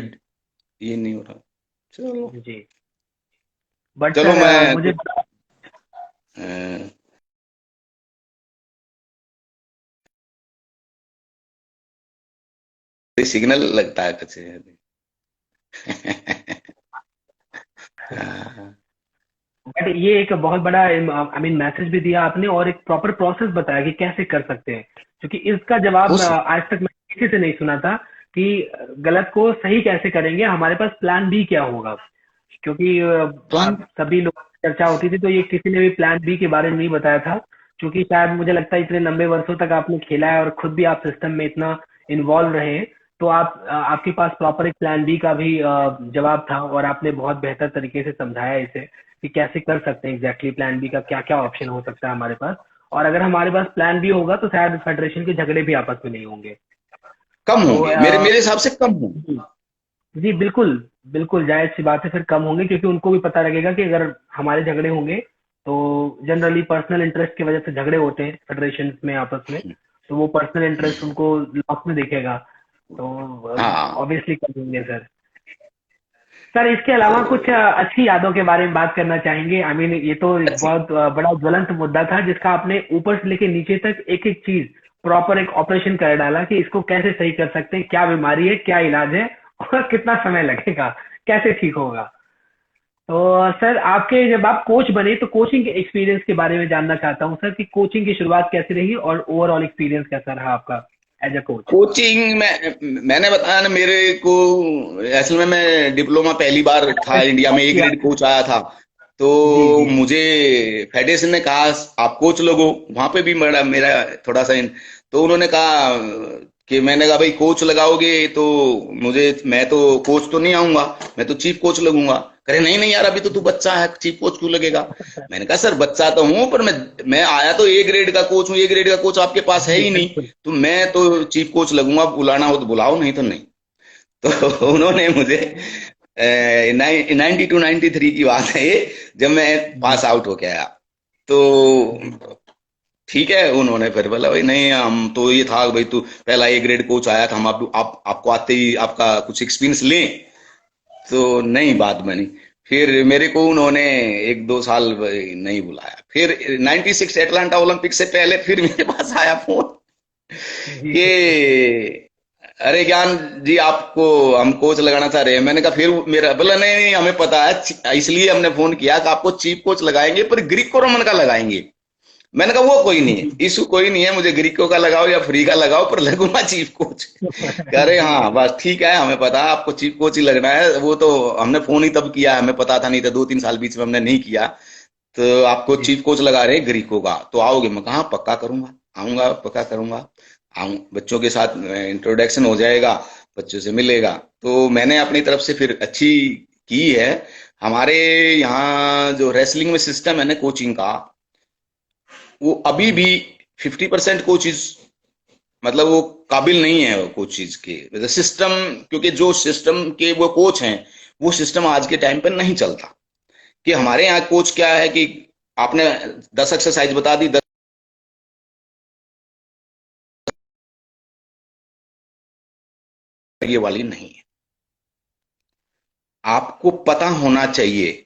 ये नहीं हो रहा। चलो, जी। बट चलो सर मैं मुझे सिग्नल लगता है कुछ बट ये एक बहुत बड़ा आई मीन मैसेज भी दिया आपने, और एक प्रॉपर प्रोसेस बताया कि कैसे कर सकते हैं, क्योंकि इसका जवाब उस आज तक मैं किसी से नहीं सुना था कि गलत को सही कैसे करेंगे, हमारे पास प्लान बी क्या होगा। क्योंकि प्लान। सभी लोग चर्चा होती थी तो ये किसी ने भी प्लान बी के बारे में नहीं बताया था। क्योंकि शायद मुझे लगता है इतने लंबे वर्षों तक आपने खेला है और खुद भी आप सिस्टम में इतना इन्वॉल्व रहे हैं, तो आपके पास प्रॉपर एक प्लान बी का भी जवाब था, और आपने बहुत बेहतर तरीके से समझाया इसे कि कैसे कर सकते हैं एग्जैक्टली प्लान बी का क्या क्या ऑप्शन हो सकता है हमारे पास। और अगर हमारे पास प्लान बी होगा तो शायद फेडरेशन के झगड़े भी आपस में नहीं होंगे। कम तो होंगे, मेरे मेरे हिसाब से कम होंगे। जी जी, बिल्कुल बिल्कुल जायज सी बात है, फिर कम होंगे, क्योंकि उनको भी पता लगेगा कि अगर हमारे झगड़े होंगे तो जनरली पर्सनल इंटरेस्ट की वजह से झगड़े होते हैं फेडरेशन में आपस में, तो वो पर्सनल इंटरेस्ट उनको लॉस में दिखेगा, तो हाँ, ऑब्वियसली कर देंगे सर। सर इसके अलावा कुछ अच्छी यादों के बारे में बात करना चाहेंगे? आई मीन ये तो एक अच्छी। बहुत बड़ा ज्वलंत मुद्दा था जिसका आपने ऊपर से लेके नीचे तक एक एक चीज प्रॉपर एक ऑपरेशन कर डाला कि इसको कैसे सही कर सकते हैं, क्या बीमारी है, क्या इलाज है, और कितना समय लगेगा, कैसे ठीक होगा। तो सर आपके जब आप कोच बने तो कोचिंग के एक्सपीरियंस के बारे में जानना चाहता हूँ सर कि कोचिंग की शुरुआत कैसी रही और ओवरऑल एक्सपीरियंस कैसा रहा आपका एज अ कोच। कोचिंग में मैंने बताया ना, मेरे को असल में मैं डिप्लोमा पहली बार था इंडिया में, ए किया ग्रेड कोच आया था। तो जी जी मुझे फेडरेशन ने कहा आप कोच लगो, वहां पे भी मेरा मेरा थोड़ा सा तो उन्होंने कहा कि, मैंने कहा भाई कोच लगाओगे तो मुझे, मैं तो कोच तो नहीं आऊंगा, मैं तो चीफ कोच लगूंगा। कह रहे नहीं नहीं यार, अभी तो तू बच्चा है, चीफ कोच क्यों लगेगा। मैंने कहा सर बच्चा तो हूं, पर मैं आया तो ए ग्रेड का कोच हूँ, ए ग्रेड का कोच आपके पास है जी ही नहीं। बिल्कुल। तो मैं तो चीफ कोच लगूंगा, बुलाना हो तो बुलाओ, नहीं तो नहीं। तो उन्होंने मुझे 92-93 की बात है ये, जब मैं जी पास आउट होके आया। तो जी ठीक है, उन्होंने फिर बोला भाई नहीं, हम तो ये था भाई तू पहला ए ग्रेड कोच आया था, हम आपको आते ही आपका कुछ एक्सपीरियंस लें। तो नहीं बात बनी। फिर मेरे को उन्होंने 1-2 साल नहीं बुलाया। फिर 96 एटलांटा ओलंपिक से पहले फिर मेरे पास आया फोन जी कि अरे ज्ञान जी, आपको हम कोच लगाना चाह रहे हैं। मैंने कहा, फिर मेरा बोला नहीं नहीं हमें पता है, इसलिए हमने फोन किया कि आपको चीफ कोच लगाएंगे, पर ग्रीको रोमन का लगाएंगे। मैंने कहा वो कोई नहीं है, जी इशू कोई नहीं है, मुझे ग्रीको का लगाओ या फ्री का लगाओ, पर लगूंगा चीफ कोच। कह रहे जी हाँ बस ठीक है, हमें पता है आपको चीफ कोच ही लगना है। वो तो हमने फोन ही तब किया, हमें पता था, नहीं तो 2-3 साल बीच में हमने नहीं किया। तो आपको जी चीफ कोच लगा रहे हैं ग्रीको का, तो आओगे। मैं कहा हाँ, पक्का करूंगा, आऊंगा, पक्का करूंगा। आऊं, बच्चों के साथ इंट्रोडक्शन हो जाएगा, बच्चों से मिलेगा। तो मैंने अपनी तरफ से फिर अच्छी की है। हमारे यहाँ जो रेसलिंग में सिस्टम है ना कोचिंग का, वो अभी जी भी 50% कोचिज, मतलब वो काबिल नहीं है वो कोचिज के सिस्टम, क्योंकि जो सिस्टम के वो कोच हैं, वो सिस्टम आज के टाइम पे नहीं चलता। कि हमारे यहाँ कोच क्या है कि आपने 10 एक्सरसाइज बता दी, 10 ये वाली नहीं है। आपको पता होना चाहिए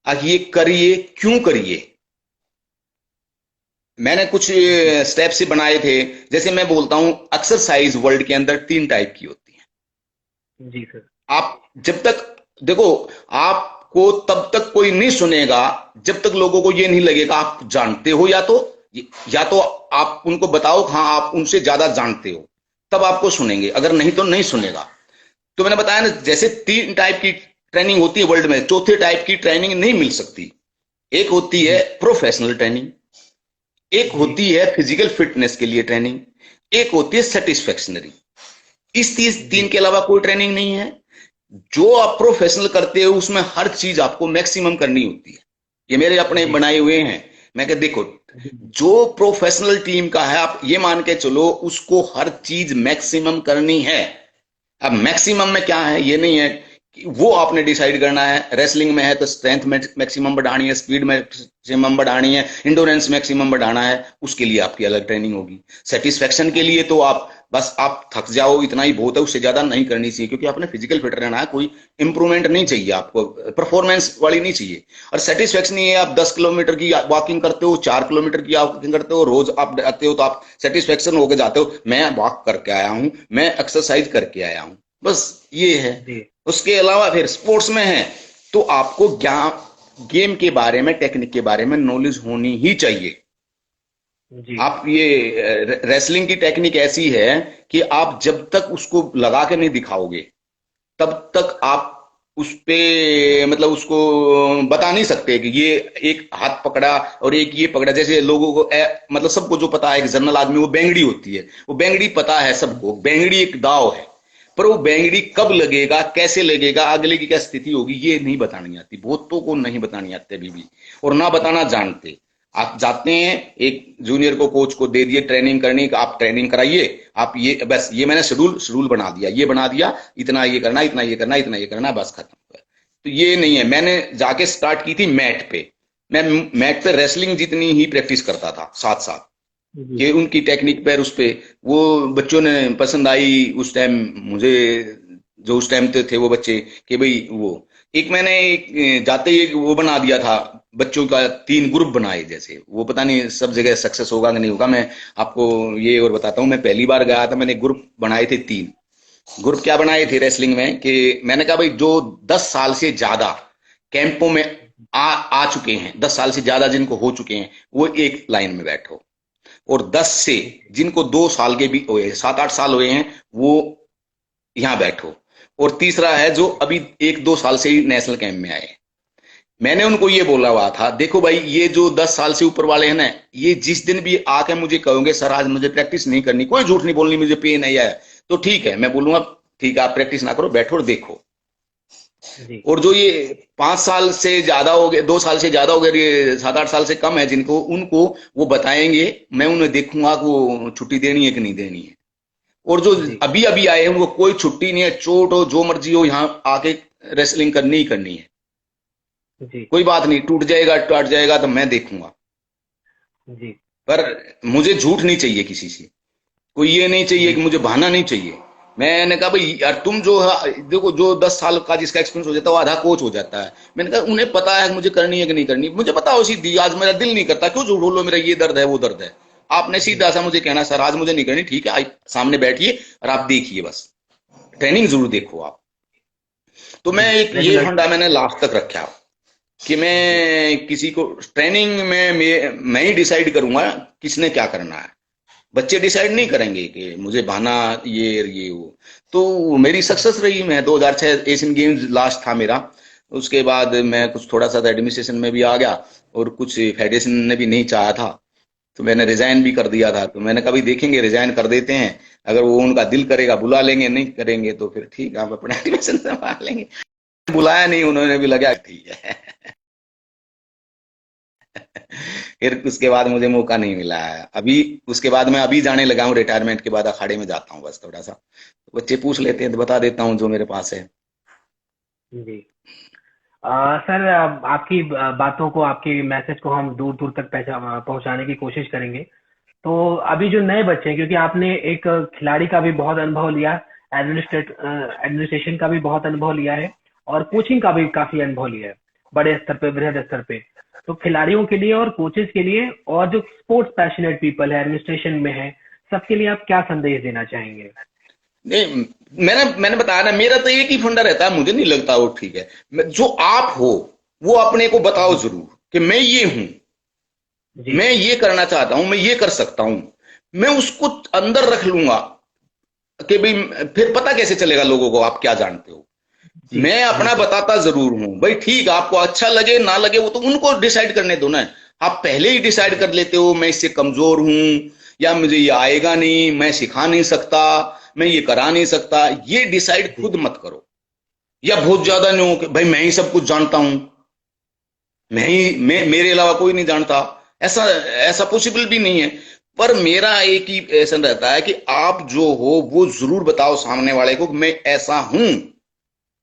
अब ये करिए क्यों करिए। मैंने कुछ जी स्टेप से बनाए थे। जैसे मैं बोलता हूं, एक्सरसाइज वर्ल्ड के अंदर 3 टाइप की होती है। जी सर आप जब तक देखो, आपको तब तक कोई नहीं सुनेगा जब तक लोगों को ये नहीं लगेगा आप जानते हो, या तो आप उनको बताओ हाँ आप उनसे ज्यादा जानते हो, तब आपको सुनेंगे, अगर नहीं तो नहीं सुनेगा। तो मैंने बताया ना, जैसे 3 टाइप की ट्रेनिंग होती है वर्ल्ड में, चौथे टाइप की ट्रेनिंग नहीं मिल सकती। एक होती है जी प्रोफेशनल ट्रेनिंग, एक जी होती है फिजिकल फिटनेस के लिए ट्रेनिंग, एक होती है सेटिस्फैक्शनरी। इस तीन जी के अलावा कोई ट्रेनिंग नहीं है। जो आप प्रोफेशनल करते हो उसमें हर चीज आपको मैक्सिमम करनी होती है। ये मेरे अपने जी बनाए हुए हैं। मैं कह देखो, जी जो प्रोफेशनल टीम का है, आप ये मान के चलो उसको हर चीज मैक्सिमम करनी है। अब मैक्सिमम में क्या है, ये नहीं है कि वो आपने डिसाइड करना है। रेसलिंग में है तो स्ट्रेंथ मैक्सिमम बढ़ानी है, स्पीड मैक्सिमम बढ़ानी है, इंडोरेंस मैक्सिमम बढ़ाना है, उसके लिए आपकी अलग ट्रेनिंग होगी। सेटिस्फेक्शन के लिए तो आप बस आप थक जाओ इतना ही बहुत है, उससे ज्यादा नहीं करनी चाहिए, क्योंकि आपने फिजिकल फिट रहना है, कोई इंप्रूवमेंट नहीं चाहिए आपको, परफॉर्मेंस वाली नहीं चाहिए। और सेटिस्फेक्शन ये है, आप 10 किलोमीटर की वॉकिंग करते हो, 4 किलोमीटर की वॉकिंग करते हो, रोज आप आते हो, तो आप सेटिस्फेक्शन होके जाते हो, मैं वॉक करके आया हूं, मैं एक्सरसाइज करके आया हूं, बस ये है। जी उसके अलावा फिर स्पोर्ट्स में है तो आपको ज्ञान, गेम के बारे में, टेक्निक के बारे में नॉलेज होनी ही चाहिए। जी आप ये रेसलिंग की टेक्निक ऐसी है कि आप जब तक उसको लगा के नहीं दिखाओगे, तब तक आप उस पे, मतलब उसको बता नहीं सकते कि ये एक हाथ पकड़ा और एक ये पकड़ा। जैसे लोगों को मतलब सबको जो पता है, एक जनरल आदमी, वो बेंगड़ी होती है, वो बेंगड़ी पता है सबको, बेंगड़ी एक दाव है। पर वो बेंगड़ी कब लगेगा, कैसे लगेगा, अगले की क्या स्थिति होगी, ये नहीं बतानी आती, बहुतों को नहीं बतानी आती अभी भी, और ना बताना जानते। आप जाते हैं, एक जूनियर को, कोच को दे दिए ट्रेनिंग करनी, आप ट्रेनिंग कराइए, आप ये बस, ये मैंने शेड्यूल बना दिया, ये बना दिया, इतना ये करना, इतना ये करना, इतना ये करना, बस खत्म। तो ये नहीं है। मैंने जाके स्टार्ट की थी मैट पे। मैं मैट पे रेसलिंग जितनी ही प्रैक्टिस करता था साथ साथ, जी कि उनकी टेक्निक पर उस पे वो बच्चों ने पसंद आई उस टाइम मुझे, जो उस टाइम थे वो बच्चे, कि भाई वो, एक मैंने एक जाते ही एक वो बना दिया था बच्चों का, 3 ग्रुप बनाए। जैसे वो पता नहीं सब जगह सक्सेस होगा कि नहीं होगा, मैं आपको ये और बताता हूँ। मैं पहली बार गया था, मैंने ग्रुप बनाए थे 3 ग्रुप। क्या बनाए थे रेसलिंग में कि मैंने कहा भाई जो 10 साल से ज्यादा कैंपों में आ चुके हैं, 10 साल से ज्यादा जिनको हो चुके हैं, वो एक लाइन में बैठो। और 10 से जिनको 2 साल के भी हुए, 7-8 साल हुए हैं, वो यहां बैठो। और तीसरा है जो अभी 1-2 साल से ही नेशनल कैंप में आए। मैंने उनको ये बोला हुआ था, देखो भाई, ये जो 10 साल से ऊपर वाले हैं ना, ये जिस दिन भी आके मुझे कहोगे सर आज मुझे प्रैक्टिस नहीं करनी, कोई झूठ नहीं बोलनी, मुझे पेन नहीं आया, तो ठीक है, मैं बोलूंगा ठीक है आप प्रैक्टिस ना करो, बैठो और देखो। जी और जो ये 5 साल से ज्यादा हो गए, 2 साल से ज्यादा हो गए, ये 7-8 साल से कम है जिनको, उनको वो बताएंगे, मैं उन्हें देखूंगा कि वो छुट्टी देनी है कि नहीं देनी है। और जो जी अभी अभी आए हैं उनको कोई छुट्टी नहीं है, चोट हो जो मर्जी हो, यहाँ आके रेसलिंग करनी ही करनी है। जी कोई बात नहीं, टूट जाएगा टूट जाएगा तो मैं देखूंगा, जी पर मुझे झूठ नहीं चाहिए किसी से, कोई ये नहीं चाहिए जी कि मुझे बहाना नहीं चाहिए। मैंने कहा भाई यार तुम जो देखो, जो 10 साल का जिसका एक्सपीरियंस हो जाता है वो आधा कोच हो जाता है। मैंने कहा उन्हें पता है मुझे करनी है कि नहीं करनी, मुझे पता हो सीधी, आज मेरा दिल नहीं करता, क्यों झूठ बोलो मेरा ये दर्द है वो दर्द है। आपने जी सीधा सा मुझे कहना सर आज मुझे नहीं करनी, ठीक है सामने बैठिए और आप देखिए, बस ट्रेनिंग जरूर देखो आप। तो मैं जी एक ये रेगुलर। फंडा मैंने लास्ट तक रखा कि जी मैं किसी को ट्रेनिंग में मैं ही डिसाइड करूंगा किसने क्या करना है। बच्चे डिसाइड नहीं करेंगे कि मुझे बहाना ये वो। तो मेरी सक्सेस रही, मैं 2006 एशियन गेम्स लास्ट था मेरा, उसके बाद मैं कुछ थोड़ा सा एडमिनिस्ट्रेशन में भी आ गया, और कुछ फेडरेशन ने भी नहीं चाहा था, तो मैंने रिजाइन भी कर दिया था। तो मैंने कहा भाई देखेंगे, रिजाइन कर देते हैं, अगर वो उनका दिल करेगा बुला लेंगे, नहीं करेंगे तो फिर ठीक है आप अपने एडमिशन संभाल लेंगे। बुलाया नहीं, उन्होंने भी लगा ठीक है। फिर उसके बाद मुझे मौका नहीं मिला है अभी। उसके बाद मैं अभी जाने लगा हूँ, रिटायरमेंट के बाद अखाड़े में जाता हूँ बस थोड़ा सा, बच्चे पूछ लेते हैं तो बता देता हूँ जो मेरे पास है। जी सर, आपकी बातों को, आपके मैसेज को हम दूर दूर तक पहुंचाने की कोशिश करेंगे। तो अभी जो नए बच्चे हैं, क्योंकि आपने एक खिलाड़ी का भी बहुत अनुभव लिया, एडमिनिस्ट्रेशन का भी बहुत अनुभव लिया है, और कोचिंग का भी काफी अनुभव लिया है, बड़े स्तर पे, बृहद स्तर पे। तो खिलाड़ियों के लिए और कोचेस के लिए, और जो स्पोर्ट्स पैशनेट पीपल है, एडमिनिस्ट्रेशन में है, सबके लिए आप क्या संदेश देना चाहेंगे? नहीं, मैंने बताया ना, मेरा तो एक ही फंडा रहता है, मुझे नहीं लगता वो ठीक है। जो आप हो वो अपने को बताओ जी जरूर कि मैं ये हूं, जी मैं ये करना चाहता हूं, मैं ये कर सकता हूं, मैं उसको अंदर रख लूंगा कि भाई, फिर पता कैसे चलेगा लोगों को आप क्या जानते हो। जी मैं अपना बिल्कुल। बताता जरूर हूं भाई, ठीक आपको अच्छा लगे ना लगे वो तो उनको डिसाइड करने दो ना। आप पहले ही डिसाइड जी कर लेते हो मैं इससे कमजोर हूं, या मुझे ये आएगा नहीं, मैं सिखा नहीं सकता, मैं ये करा नहीं सकता, ये डिसाइड जी खुद मत करो। या बहुत जी ज्यादा नहीं हो कि भाई मैं ही सब कुछ जानता हूं, मेरे अलावा कोई नहीं जानता, ऐसा ऐसा पॉसिबल भी नहीं है। पर मेरा एक ही ऐसा रहता है कि आप जो हो वो जरूर बताओ सामने वाले को कि मैं ऐसा हूं।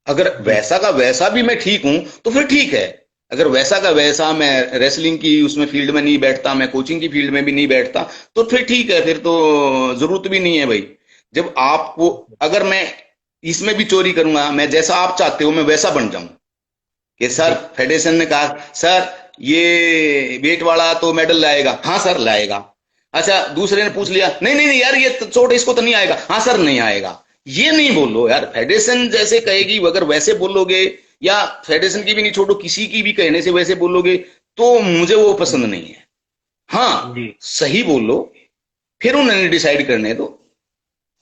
अगर जी वैसा का वैसा भी मैं ठीक हूं तो फिर ठीक है। अगर वैसा का वैसा मैं रेसलिंग की उसमें फील्ड में नहीं बैठता, मैं कोचिंग की फील्ड में भी नहीं बैठता, तो फिर ठीक है, फिर तो जरूरत भी नहीं है भाई। जब आपको, अगर मैं इसमें भी चोरी करूंगा, मैं जैसा आप चाहते हो मैं वैसा बन जाऊं कि सर, जी फेडरेशन ने कहा सर ये वेट वाला तो मेडल लाएगा, हाँ सर लाएगा। अच्छा दूसरे ने पूछ लिया, नहीं नहीं नहीं यार ये चोट इसको तो नहीं आएगा, हाँ सर नहीं आएगा। ये नहीं बोलो यार, फेडरेशन जैसे कहेगी अगर वैसे बोलोगे, या फेडरेशन की भी नहीं छोड़ो, किसी की भी कहने से वैसे बोलोगे, तो मुझे वो पसंद नहीं है। हाँ जी सही बोलो, फिर उन्हें डिसाइड करने दो।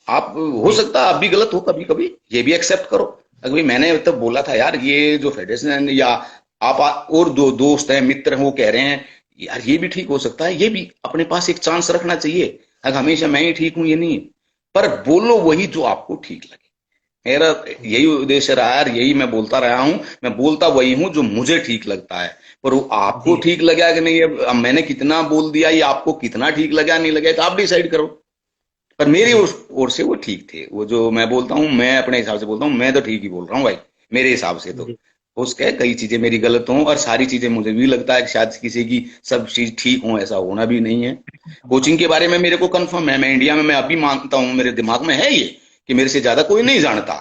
आप हो जी सकता है आप भी गलत हो कभी कभी, ये भी एक्सेप्ट करो। अगर भाई मैंने तब बोला था यार ये जो फेडरेशन या आप और दो दोस्त हैं मित्र हैं वो कह रहे हैं यार ये भी ठीक हो सकता है, ये भी अपने पास एक चांस रखना चाहिए। अगर हमेशा मैं ही ठीक हूं ये नहीं, पर बोलो वही जो आपको ठीक लगे। मेरा जी यही उद्देश्य रहा है, यही मैं बोलता रहा हूं, मैं बोलता वही हूं जो मुझे ठीक लगता है। पर वो आपको जी ठीक लगा कि नहीं, अब मैंने कितना बोल दिया, ये आपको कितना ठीक लगा नहीं लगा तो आप डिसाइड करो। पर मेरी जी ओर से वो ठीक थे, वो जो मैं बोलता हूँ मैं अपने हिसाब से बोलता हूँ, मैं तो ठीक ही बोल रहा हूँ भाई, मेरे हिसाब से तो। जी उसके कई चीजें मेरी गलत हों, और सारी चीजें मुझे भी लगता है कि शायद किसी की सब चीज ठीक हो, ऐसा होना भी नहीं है। कोचिंग के बारे में मेरे को कंफर्म है, मैं इंडिया में मैं अभी मानता हूँ, मेरे दिमाग में है ये कि मेरे से ज्यादा कोई नहीं जानता।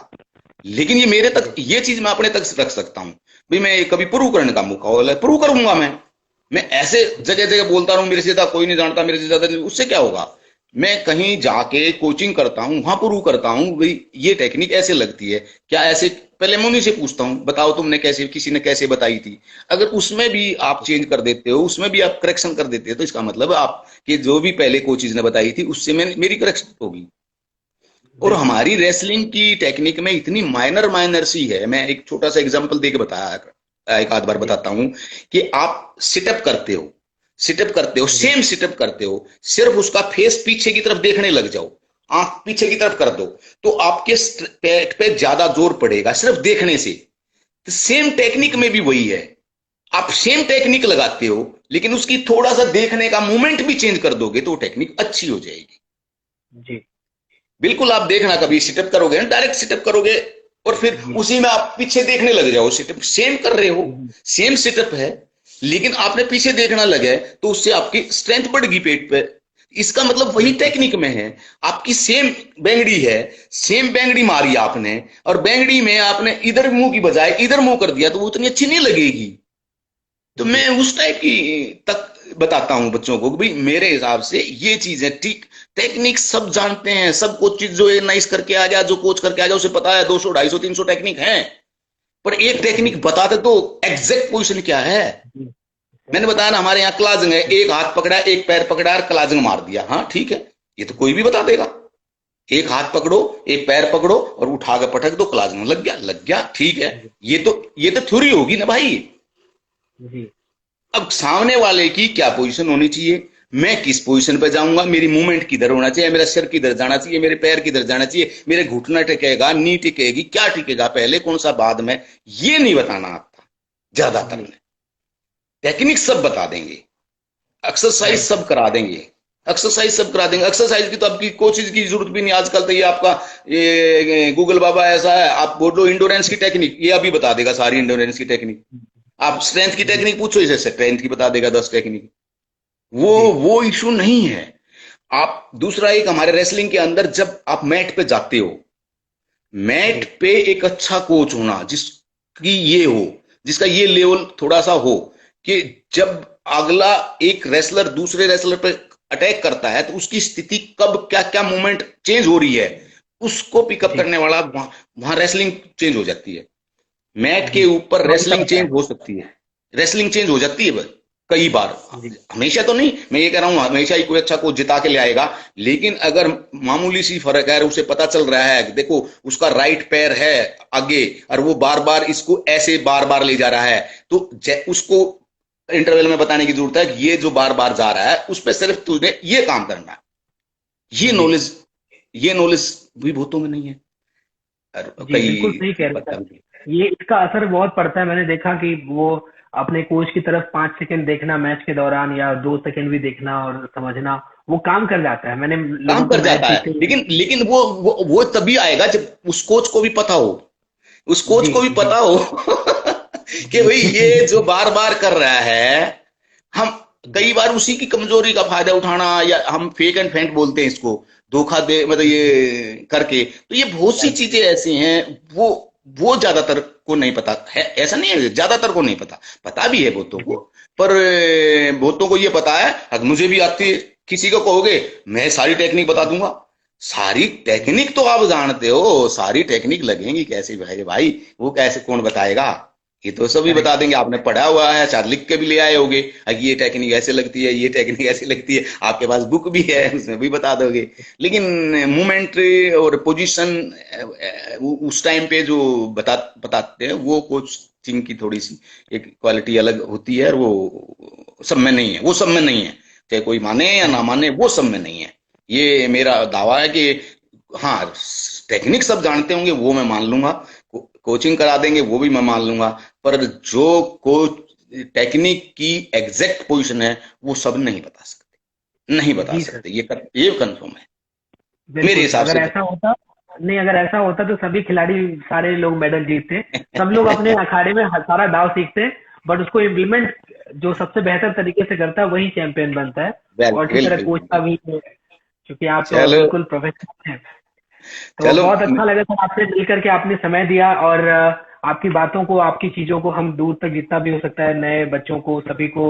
लेकिन ये मेरे तक, जी ये चीज मैं अपने तक रख सकता हूँ भाई, मैं कभी प्रूव करने का मौका हो प्रूव करूंगा। मैं ऐसे जगह जगह बोलता रहूं मेरे से ज्यादा कोई नहीं जानता, मेरे से ज्यादा, उससे क्या होगा। मैं कहीं जाके कोचिंग करता हूँ, वहां प्रूव करता हूँ भाई ये टेक्निक ऐसे लगती है, क्या ऐसे, पहले मैं उन्हीं से पूछता हूँ बताओ तुमने कैसे, किसी ने कैसे बताई थी। अगर उसमें भी आप चेंज कर देते हो, उसमें भी आप करेक्शन कर देते हो, तो इसका मतलब आप कि जो भी पहले कोचिज ने बताई थी उससे मेरी करेक्शन होगी। और बिल्कुल। हमारी रेसलिंग की टेक्निक में इतनी माइनर माइनर सी है, मैं एक छोटा सा एग्जांपल देके बताया, एक आध बार जी बताता हूं कि आप सिटअप करते हो, सिटअप करते हो, जी सेम सिटअप करते हो, सिर्फ उसका फेस पीछे की तरफ देखने लग जाओ, आंख पीछे की तरफ कर दो, तो आपके पेट पे ज्यादा जोर पड़ेगा सिर्फ देखने से। तो सेम टेक्निक जी में भी वही है, आप सेम टेक्निक लगाते हो, लेकिन उसकी थोड़ा सा देखने का मोमेंट भी चेंज कर दोगे तो वो टेक्निक अच्छी हो जाएगी। जी बिल्कुल आप देखना, कभी सिटअप करोगे ना, डायरेक्ट सिटअप करोगे और फिर जी उसी में आप पीछे देखने लग जाओ, सिटअप सेम कर रहे हो, जी सेम सिटअप है, लेकिन आपने पीछे देखना लगे तो उससे आपकी स्ट्रेंथ बढ़ेगी पेट पे। इसका मतलब वही बिल्कुल टेक्निक में है, आपकी सेम बेंगड़ी है, सेम बेंगड़ी मारी आपने, और बेंगड़ी में आपने इधर मुंह की बजाय इधर मुंह कर दिया तो वो उतनी अच्छी नहीं लगेगी। तो जी मैं उस टाइप की तक बताता हूँ बच्चों को कि भाई मेरे हिसाब से ये चीज है ठीक। टेक्निक सब जानते हैं, सब कोच जो है नाइस करके आ गया, जो कोच करके आ गया उसे पता है 200 250 300 टेक्निक है, पर एक जी टेक्निक बताते तो एग्जैक्ट पोजिशन क्या है। जी मैंने बताया ना, हमारे यहाँ क्लाजंग है, एक हाथ पकड़ा एक पैर पकड़ा और क्लाजंग मार दिया, हाँ ठीक है, ये तो कोई भी बता देगा। एक हाथ पकड़ो, एक पैर पकड़ो और उठा के पटक दो, क्लाजंग लग गया, लग गया, ठीक है। जी ये तो थ्योरी होगी ना भाई। जी अब सामने वाले की क्या पोजीशन होनी चाहिए, मैं किस पोजीशन पे जाऊंगा, मेरी मूवमेंट किधर होना चाहिए, मेरा सिर किधर जाना चाहिए, मेरे पैर किधर जाना चाहिए, मेरे घुटना टिकेगा नी टिकेगी, क्या टिकेगा पहले कौन सा बाद में, ये नहीं बताना आता ज्यादातर जी में। टेक्निक सब बता देंगे, एक्सरसाइज बिल्कुल सब करा देंगे, एक्सरसाइज सब करा देंगे। एक्सरसाइज की तो आपकी कोचिज की जरूरत भी नहीं आजकल, तो ये आपका ये गूगल बाबा ऐसा है, आप बोलो इंडोरेंस की टेक्निक, ये अभी बता देगा सारी इंडोरेंस की टेक्निक। आप स्ट्रेंथ की जी टेक्निक पूछो इसे, स्ट्रेंथ की बता देगा 10 टेक्निक। वो जी वो इशू नहीं है। आप दूसरा एक हमारे रेसलिंग के अंदर जब आप मैट पे जाते हो, मैट जी पे एक अच्छा कोच होना जिसकी ये हो, जिसका ये लेवल थोड़ा सा हो कि जब अगला एक रेसलर दूसरे रेसलर पे अटैक करता है तो उसकी स्थिति कब क्या क्या मूवमेंट चेंज हो रही है, उसको पिकअप जी करने वाला, वहां वहां रेसलिंग चेंज हो जाती है। मैट के जी ऊपर समझ रेसलिंग सकता है। चेंज हो सकती है, रेसलिंग चेंज हो जाती है बस, कई बार। जी हमेशा तो नहीं, मैं ये कह रहा हूं हमेशा ही कोई अच्छा कोच जिता के ले आएगा, लेकिन अगर मामूली सी फर्क है, उसे पता चल रहा है कि देखो उसका राइट पैर है आगे और वो बार बार इसको ऐसे बार बार ले जा रहा है, तो उसको इंटरवल में बताने की जरूरत है कि ये जो बार बार जा रहा है उस पर सिर्फ तुझे ये काम करना है। ये जी नॉलेज, ये नॉलेज भी बहुतों में नहीं है, और जी कई बिल्कुल सही कह रहे हैं बता। सर। ये इसका असर बहुत पड़ता है। मैंने देखा कि वो अपने कोच की तरफ 5 सेकंड देखना मैच के दौरान या 2 सेकंड भी देखना और समझना, वो काम कर जाता है। मैंने काम लोगों के कर मैच जाता है, देखे। लेकिन वो तभी आएगा जब उस कोच को भी पता हो, उस कोच जी को भी जी पता हो कि जी भाई ये जो बार बार कर रहा है, हम जी कई बार उसी की कमजोरी का फायदा उठाना, या हम फेक एंड फेंट बोलते हैं इसको, धोखा दे मतलब जी ये करके, तो ये बहुत सी चीजें ऐसी हैं, वो वो ज्यादातर को नहीं पता है, ऐसा नहीं है ज्यादातर को नहीं पता, पता भी है बहुतों को, जी पर बहुतों को ये पता है, अगर मुझे भी आती है, किसी को कहोगे मैं सारी टेक्निक बता दूंगा, सारी जी टेक्निक तो आप जानते हो, सारी टेक्निक लगेंगी कैसे भाई, भाई वो कैसे कौन बताएगा, ये तो सभी बता करेक्ट। देंगे, आपने पढ़ा हुआ है, शायद लिख के भी ले आए होगे, ये टेक्निक ऐसे लगती है, ये टेक्निक ऐसे लगती है, आपके पास बुक भी है उसमें भी बता दोगे। लेकिन मूवमेंट और पोजीशन उस टाइम पे जो बताते हैं, वो कोचिंग की थोड़ी सी एक क्वालिटी अलग होती है, और वो सब में नहीं है, वो सब में नहीं है, चाहे कोई माने या ना जी माने, वो सब में नहीं है। ये मेरा दावा है कि हाँ, टेक्निक सब जानते होंगे वो मैं मान लूंगा, कोचिंग करा देंगे वो भी मैं मान लूंगा, पर जो कोच टेक्निक की एग्जैक्ट पोजीशन है वो सब नहीं बता सकते, नहीं बता जी सर सकते, ये कंफर्म है मेरे बिल्कुल। हिसाब अगर से ऐसा होता, नहीं अगर ऐसा होता तो सभी खिलाड़ी सारे लोग मेडल जीतते। सब लोग अपने तो। अखाड़े में सारा दाव सीखते, बट उसको इम्प्लीमेंट जो सबसे बेहतर तरीके से करता है वही चैंपियन बनता है। और इसी तरह बिल्कुल कोच का बिल्कुल। भी है, क्योंकि आप चलो, बिल्कुल प्रोफेशनल हैं। तो चलो, बहुत अच्छा लगा सर आपसे मिल करके, आपने समय दिया और आपकी बातों को, आपकी चीजों को हम दूर तक जितना भी हो सकता है नए बच्चों को सभी को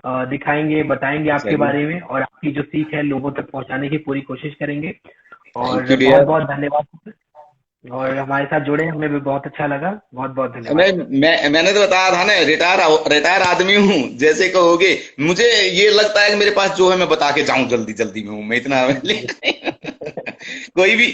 दिखाएंगे, बताएंगे आपके चलिए, बारे में, और आपकी जो सीख है लोगों तक पहुंचाने की पूरी कोशिश करेंगे। थैंक और यू बहुत डियर। बहुत धन्यवाद सर। और हमारे साथ जुड़े, हमें भी बहुत अच्छा लगा। बहुत बहुत मैं धन्यवाद। मैंने तो बताया था ना, रिटायर आदमी हूँ जैसे कहोगे। मुझे ये लगता है कि मेरे पास जो है मैं बता के जाऊं जल्दी जल्दी में हूँ मैं इतना। कोई भी